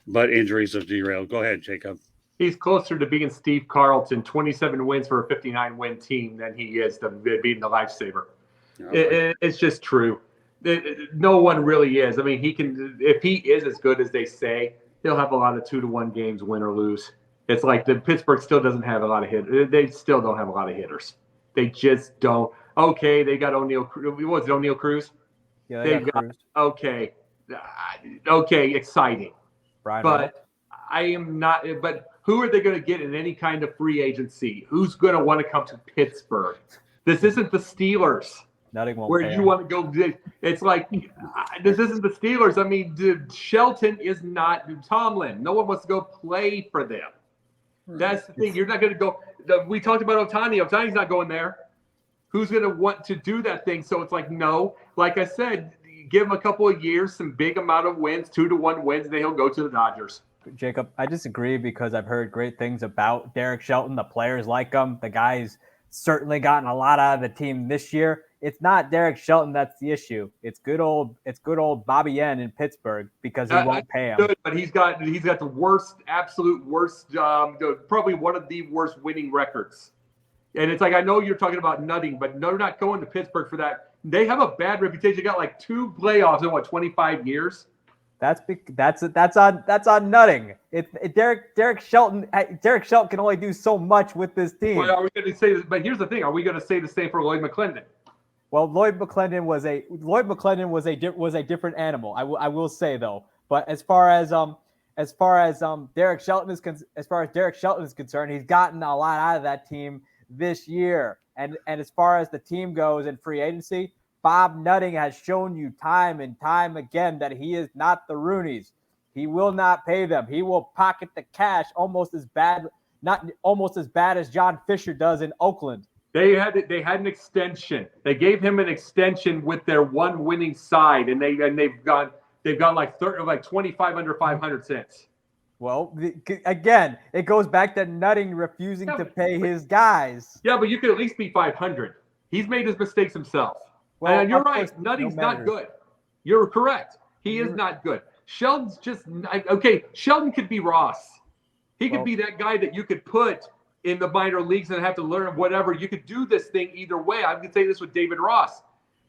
But injuries have derailed. Go ahead, Jacob. He's closer to being Steve Carlton, 27 wins for a 59-win team, than he is to being the lifesaver. It's just true. No one really is. I mean, he can, if he is as good as they say, he'll have a lot of 2-1 games, win or lose. It's like the Pittsburgh still doesn't have a lot of hitters. They still don't have a lot of hitters. They just don't. Okay, they got O'Neal. What was it, O'Neal Cruz? Yeah, they got Cruz. Okay, exciting. Brian but Reynolds. I am not. But who are they going to get in any kind of free agency? Who's going to want to come to Pittsburgh? This isn't the Steelers. Nothing won't Where pay you him. want to go. It's like, this isn't the Steelers. I mean, Shelton is not Tomlin. No one wants to go play for them. That's the thing. You're not going to go. We talked about Ohtani. Ohtani's not going there. Who's going to want to do that thing? So it's like, no. Like I said, give him a couple of years, some big amount of wins, 2-1 wins, and then he'll go to the Dodgers. Jacob, I disagree because I've heard great things about Derek Shelton. The players like him. The guy's certainly gotten a lot out of the team this year. It's not Derek Shelton that's the issue. It's good old Bobby Yen in Pittsburgh because he won't pay him. Good, but he's got the worst, absolute worst, probably one of the worst winning records. And it's like, I know you're talking about nutting, but they're not going to Pittsburgh for that. They have a bad reputation. They got like 2 playoffs in 25 years. That's on nutting. Derek Shelton can only do so much with this team. Well, are we going to say this? But here's the thing: are we going to say the same for Lloyd McClendon? Well, Lloyd McClendon was a different animal. I will say though. But as far as Derek Shelton is concerned, he's gotten a lot out of that team this year. And as far as the team goes in free agency, Bob Nutting has shown you time and time again that he is not the Rooneys. He will not pay them. He will pocket the cash almost as bad as John Fisher does in Oakland. They had an extension. They gave him an extension with their one winning side, and they've gone like 25 under 500 cents. Well, again, it goes back to Nutting refusing to pay his guys. Yeah, but you could at least be 500. He's made his mistakes himself. Well, and you're right. Nutting's not good. You're correct. He is not good. Sheldon's just okay. Sheldon could be Ross. He could be that guy that you could put in the minor leagues and have to learn whatever. You could do this thing either way. I could say this with David Ross.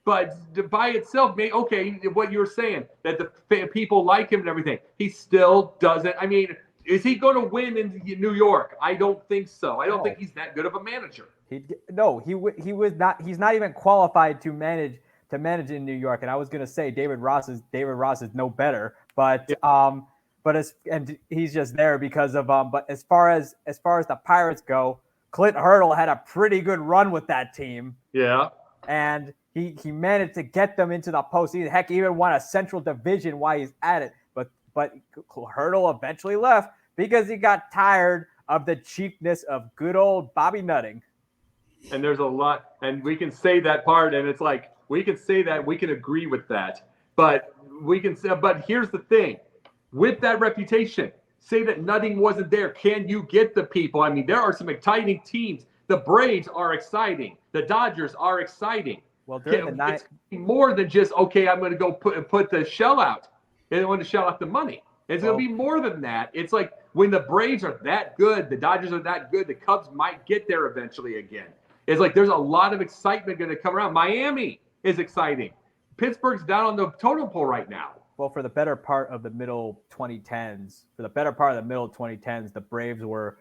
But by itself, what you're saying, that the people like him and everything, he still doesn't. I mean, is he going to win in New York? I don't think so. I don't think he's that good of a manager. He was not. He's not even qualified to manage in New York. And I was going to say David Ross is no better. But he's just there because of But as far as the Pirates go, Clint Hurdle had a pretty good run with that team. Yeah, and he managed to get them into the postseason. Heck, he even won a Central Division while he's at it. But Hurdle eventually left because he got tired of the cheapness of good old Bobby Nutting. And there's a lot, and we can say that part, and it's like we can say that, we can agree with that. But here's the thing. With that reputation, say that Nutting wasn't there. Can you get the people? I mean, there are some exciting teams. The Braves are exciting. The Dodgers are exciting. Well, during the night, it's more than just, okay, I'm going to go put the shell out. They want to shell out the money. It's going to be more than that. It's like when the Braves are that good, the Dodgers are that good, the Cubs might get there eventually again. It's like there's a lot of excitement going to come around. Miami is exciting. Pittsburgh's down on the totem pole right now. Well, for the better part of the middle 2010s, the Braves were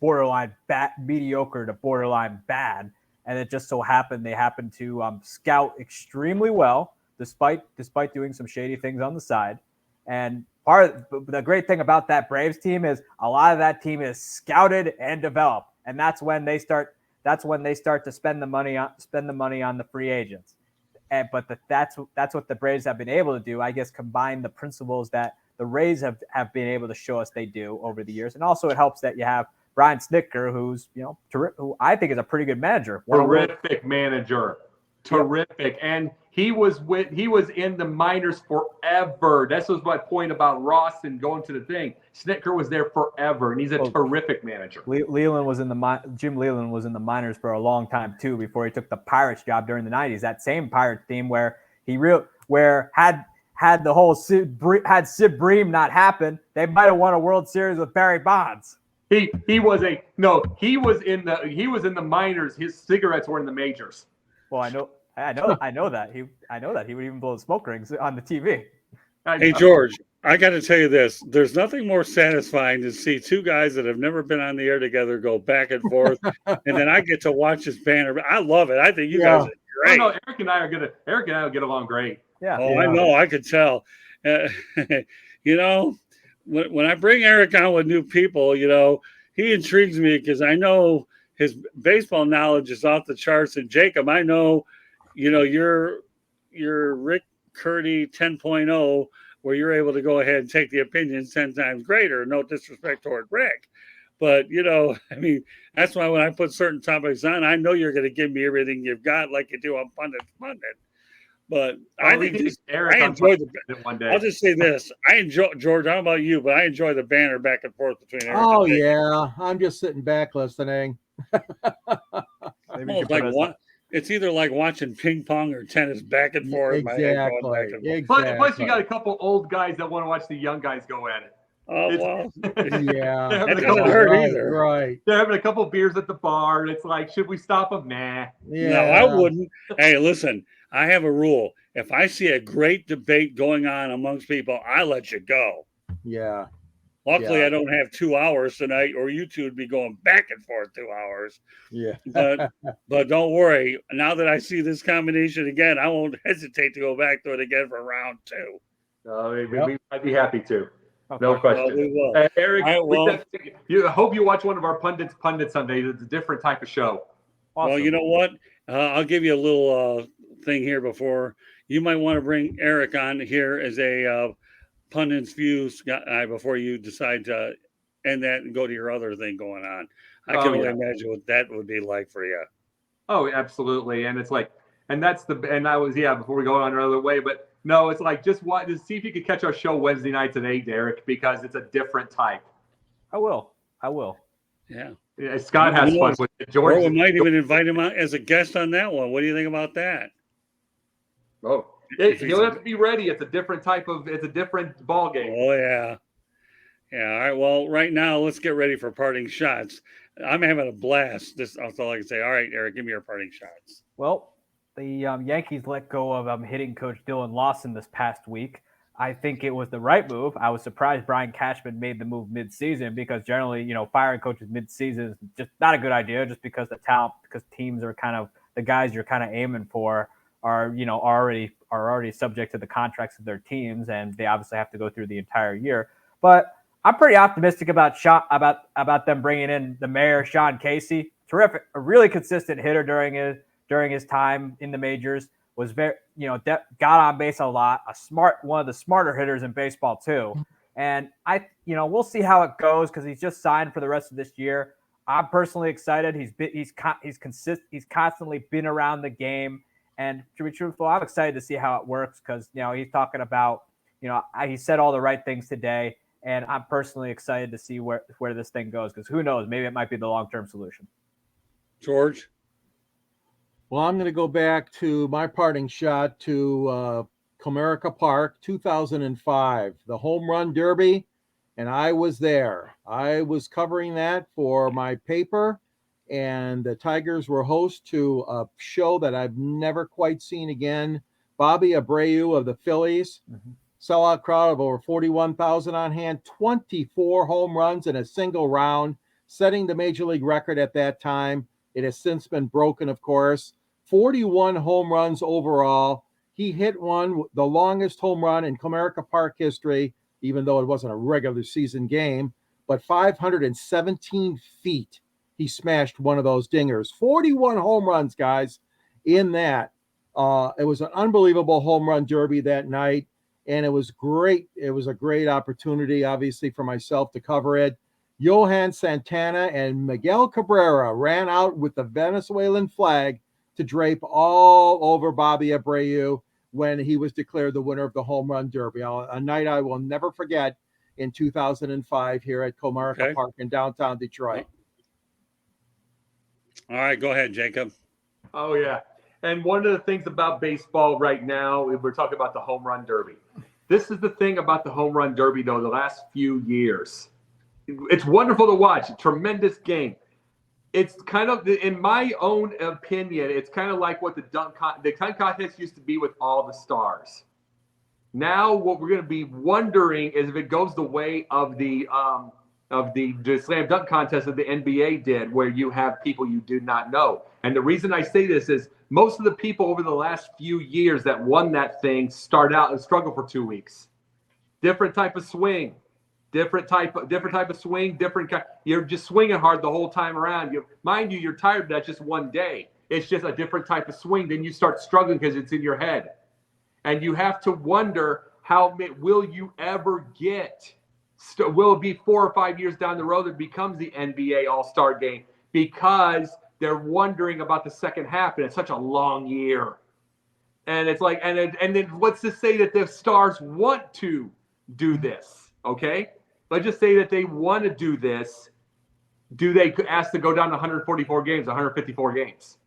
borderline mediocre to borderline bad, and it just so happened they happened to scout extremely well, despite doing some shady things on the side. And the great thing about that Braves team is a lot of that team is scouted and developed, and that's when they start to spend the money on the free agents. But that's what the Braves have been able to do, I guess, combine the principles that the Rays have been able to show us they do over the years. And also it helps that you have Brian Snitker, who I think is a pretty good manager. Terrific manager. Terrific. And he was in the minors forever. This was my point about Ross and going to the thing. Snitker was there forever, and he's a terrific manager. Jim Leland was in the minors for a long time too before he took the Pirates job during the 90s. That same Pirates team where he had had Sid Bream not happen, they might have won a World Series with Barry Bonds. He was in the minors. His cigarettes were in the majors. Well, I know that. He would even blow the smoke rings on the TV. Hey, George, I got to tell you this. There's nothing more satisfying to see two guys that have never been on the air together go back and forth, and then I get to watch this banner. I love it. I think you guys are great. No, Eric and I will get along great. Yeah. I know. I could tell. When I bring Eric on with new people, he intrigues me because I know his baseball knowledge is off the charts. And Jacob, I know, you're Rick Curdy 10.0, where you're able to go ahead and take the opinions 10 times greater. No disrespect toward Rick, but that's why when I put certain topics on, I know you're going to give me everything you've got, like you do on Pundit. But I think I enjoy one day. I'll just say this: I enjoy, George. I don't know about you, but I enjoy the banner back and forth between Eric. Oh yeah, I'm just sitting back listening. It's either like watching ping pong or tennis back and forth. Exactly. Plus, you got a couple old guys that want to watch the young guys go at it. Oh well, yeah, that doesn't hurt either. Right. They're having a couple beers at the bar, and it's like, should we stop them? Nah. Yeah. No, I wouldn't. Hey, listen. I have a rule. If I see a great debate going on amongst people, I let you go. Yeah. Luckily, I don't have 2 hours tonight, or you two would be going back and forth 2 hours. Yeah. But don't worry. Now that I see this combination again, I won't hesitate to go back to it again for round 2. I'd be happy to. No question. Well, we will. Eric, I hope you watch one of our Pundit Sundays. It's a different type of show. Awesome. Well, you know what? I'll give you a little thing here before. You might want to bring Eric on here as a pundit's views guy before you decide to end that and go to your other thing going on. I can only imagine what that would be like for you. Oh, absolutely. And it's like, before we go on another way, but no, it's like, just see if you could catch our show Wednesday nights at 8, Derek, because it's a different type. I will. Yeah. Scott has fun with it. George, we might even invite him on as a guest on that one. What do you think about that? Oh, he'll have to be ready. It's a different ball game. Oh yeah. Yeah. All right. Well, right now, let's get ready for parting shots. I'm having a blast. That's all I can say. All right, Eric, give me your parting shots. Well, the Yankees let go of hitting coach Dylan Lawson this past week. I think it was the right move. I was surprised Brian Cashman made the move mid-season because generally, firing coaches mid-season is just not a good idea just because the talent, because teams are kind of the guys you're kind of aiming for are already subject to the contracts of their teams, and they obviously have to go through the entire year. But I'm pretty optimistic about them bringing in the mayor, Sean Casey. Terrific, a really consistent hitter during his time in the majors. Was very, got on base a lot. One of the smarter hitters in baseball too. And we'll see how it goes because he's just signed for the rest of this year. I'm personally excited. He's constantly been around the game, and to be truthful, I'm excited to see how it works because he's talking about he said all the right things today, and I'm personally excited to see where this thing goes because who knows, maybe it might be the long-term solution. George. Well, I'm going to go back to my parting shot to Comerica Park, 2005, the Home Run Derby, and I was there. I was covering that for my paper, and the Tigers were host to a show that I've never quite seen again. Bobby Abreu of the Phillies, sellout crowd of over 41,000 on hand, 24 home runs in a single round, setting the major league record at that time. It has since been broken, of course. 41 home runs overall. He hit the longest home run in Comerica Park history, even though it wasn't a regular season game, but 517 feet. He smashed one of those dingers. 41 home runs, guys, in that. It was an unbelievable home run derby that night, and it was great. It was a great opportunity, obviously, for myself to cover it. Johan Santana and Miguel Cabrera ran out with the Venezuelan flag to drape all over Bobby Abreu when he was declared the winner of the Home Run Derby. A night I will never forget in 2005 here at Comerica Park in downtown Detroit. All right, go ahead, Jacob. Oh, yeah. And one of the things about baseball right now, we're talking about the Home Run Derby. This is the thing about the home run derby, though, the last few years. It's wonderful to watch. A tremendous game. It's kind of, in my own opinion, it's kind of like what the dunk contest used to be with all the stars. Now, what we're going to be wondering is if it goes the way of the slam dunk contest that the NBA did, where you have people you do not know. And the reason I say this is most of the people over the last few years that won that thing start out and struggle for 2 weeks. Different type of swing. Different type of swing, you're just swinging hard the whole time around. Mind you, you're tired, but that's just one day. It's just a different type of swing. Then you start struggling because it's in your head. And you have to wonder, will you ever get, will it be 4 or 5 years down the road that it becomes the NBA All-Star game? Because they're wondering about the second half, and it's such a long year. And it's like, and then what's to say that the stars want to do this, okay? Let's just say that they want to do this. Do they ask to go down to 144 games, 154 games?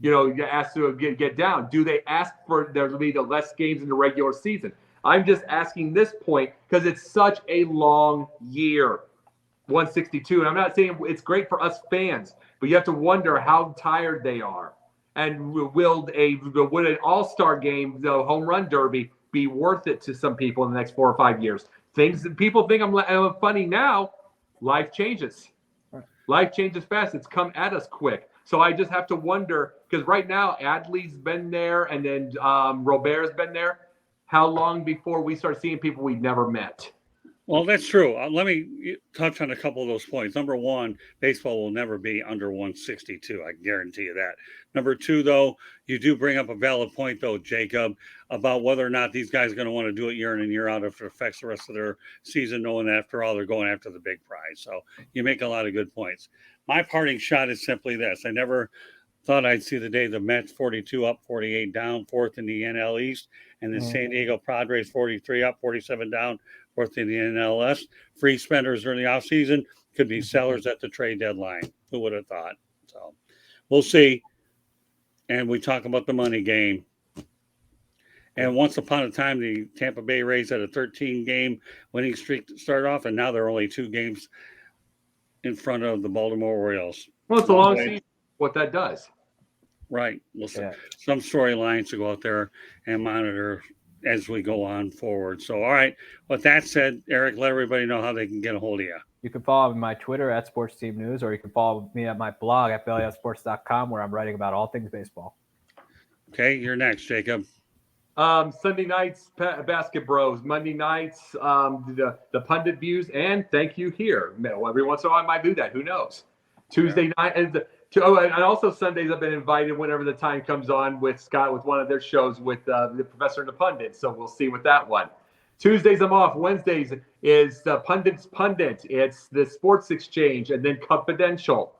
You ask to get down. Do they ask for there to be the less games in the regular season? I'm just asking this point because it's such a long year, 162. And I'm not saying it's great for us fans, but you have to wonder how tired they are. And would an all-star game, the home run derby, be worth it to some people in the next 4 or 5 years? Things that people think I'm funny now, life changes. Life changes fast. It's come at us quick. So I just have to wonder, because right now Adley's been there and then Robert's been there. How long before we start seeing people we've never met? Well, that's true. Let me touch on a couple of those points. Number one, baseball will never be under 162. I guarantee you that. Number two, though, you do bring up a valid point, though, Jacob, about whether or not these guys are going to want to do it year in and year out if it affects the rest of their season, knowing that after all, they're going after the big prize. So you make a lot of good points. My parting shot is simply this. I never thought I'd see the day the Mets 42 up, 48 down, fourth in the NL East, and the San Diego Padres 43 up, 47 down, fourth in the NLS. Free spenders during the offseason could be sellers at the trade deadline. Who would have thought? So we'll see. And we talk about the money game. And once upon a time, the Tampa Bay Rays had a 13-game winning streak to start off, and now they're only 2 games in front of the Baltimore Orioles. Well, it's a long season. What that does. Right. We'll see. Some storylines to go out there and monitor as we go on forward. So, all right. With that said, Eric, let everybody know how they can get a hold of you. You can follow me on my Twitter at Sports Team News, or you can follow me at my blog at bellyupsports.com, where I'm writing about all things baseball. Okay, you're next, Jacob. Sunday nights, Basket Bros. Monday nights, the pundit views, and thank you here. Every once in a while I might do that. Who knows? Tuesday night, and also Sundays I've been invited whenever the time comes on with Scott with one of their shows with the Professor and the Pundit. So we'll see with that one. Tuesdays I'm off. Wednesdays is the Pundit's Pundit. It's the Sports Exchange, and then Confidential.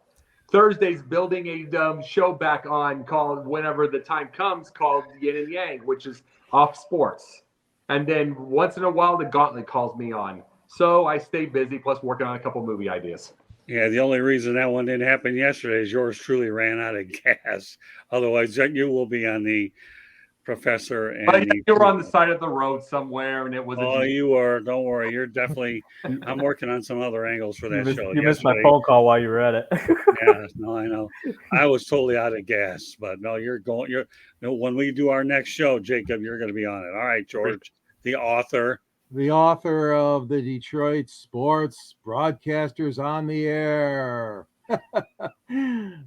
Thursdays building a show back on called whenever the time comes called Yin and Yang, which is off sports. And then once in a while the Gauntlet calls me on. So I stay busy, plus working on a couple movie ideas. Yeah, the only reason that one didn't happen yesterday is yours truly ran out of gas. Otherwise, you will be on the Professor. And you were on the side of the road somewhere, and it was. Oh, you were. Don't worry. You're definitely. I'm working on some other angles for that show. You missed my phone call while you were at it. Yeah, no, I know. I was totally out of gas, but no, you're going. When we do our next show, Jacob, you're going to be on it. All right, George, the author of the Detroit Sports Broadcasters on the Air.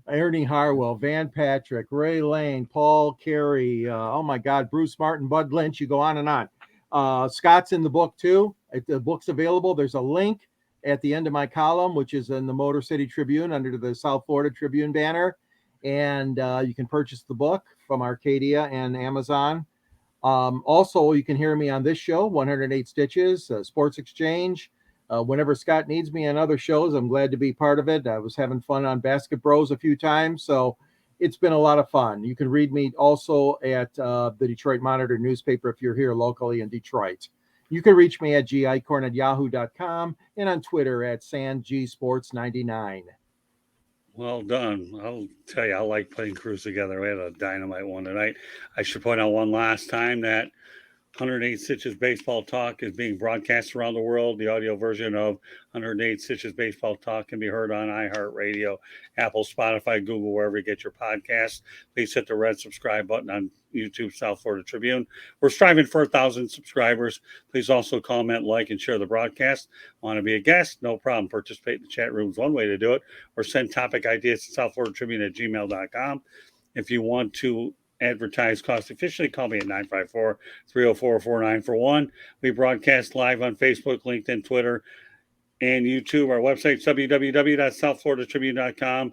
Ernie Harwell, Van Patrick, Ray Lane, Paul Carey, oh my God, Bruce Martin, Bud Lynch, you go on and on. Scott's in the book too. The book's available. There's a link at the end of my column, which is in the Motor City Tribune under the South Florida Tribune banner. And you can purchase the book from Arcadia and Amazon. Also, you can hear me on this show, 108 Stitches, Sports Exchange. Whenever Scott needs me on other shows, I'm glad to be part of it. I was having fun on Basket Bros a few times, so it's been a lot of fun. You can read me also at the Detroit Monitor newspaper if you're here locally in Detroit. You can reach me at gicorn@yahoo.com and on Twitter at sandgsports99. Well done. I'll tell you, I like putting crews together. We had a dynamite one tonight. I should point out one last time that 108 Stitches Baseball Talk is being broadcast around the world. The audio version of 108 Stitches Baseball Talk can be heard on iHeartRadio, Apple, Spotify, Google, wherever you get your podcasts. Please hit the red subscribe button on YouTube, South Florida Tribune. We're striving for 1,000 subscribers. Please also comment, like, and share the broadcast. Want to be a guest? No problem. Participate in the chat room is one way to do it, or send topic ideas to southfloridatribune@gmail.com. If you want to advertise cost efficiently, call me at 954-304-4941. We broadcast live on Facebook, LinkedIn, Twitter, and YouTube. Our website is www.southfloridatribune.com.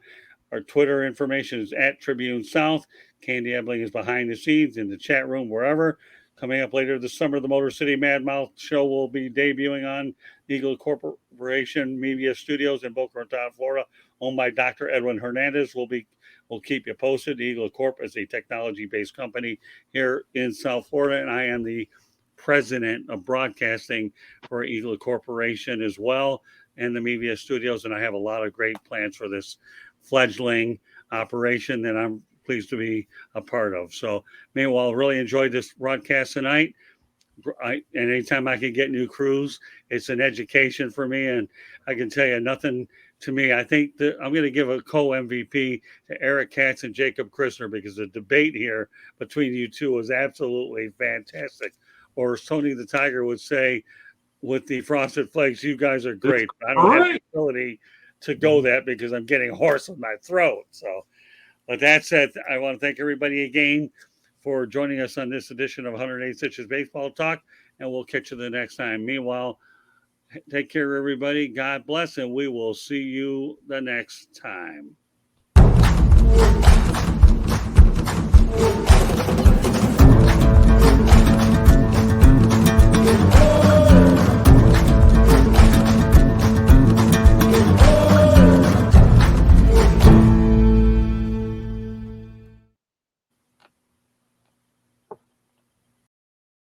Our Twitter information is at Tribune South. Candy Ebling is behind the scenes in the chat room, wherever. Coming up later this summer, the Motor City Mad Mouth show will be debuting on Eagle Corporation Media Studios in Boca Raton, Florida, owned by Dr. Edwin Hernandez. We'll keep you posted. Eagle Corp is a technology-based company here in South Florida, and I am the president of broadcasting for Eagle Corporation as well, and the media studios, and I have a lot of great plans for this fledgling operation that I'm pleased to be a part of. So, meanwhile, really enjoyed this broadcast tonight. And anytime I can get new crews, it's an education for me, and I can tell you nothing to me. I think that I'm going to give a co-MVP to Eric Katz and Jacob Christner, because the debate here between you two was absolutely fantastic. Or as Tony the Tiger would say, with the Frosted Flakes, you guys are great. I don't have the ability to go that because I'm getting hoarse in my throat. So, with that said, I want to thank everybody again for joining us on this edition of 108 Stitches Baseball Talk, and we'll catch you the next time. Meanwhile, take care, everybody. God bless, and we will see you the next time.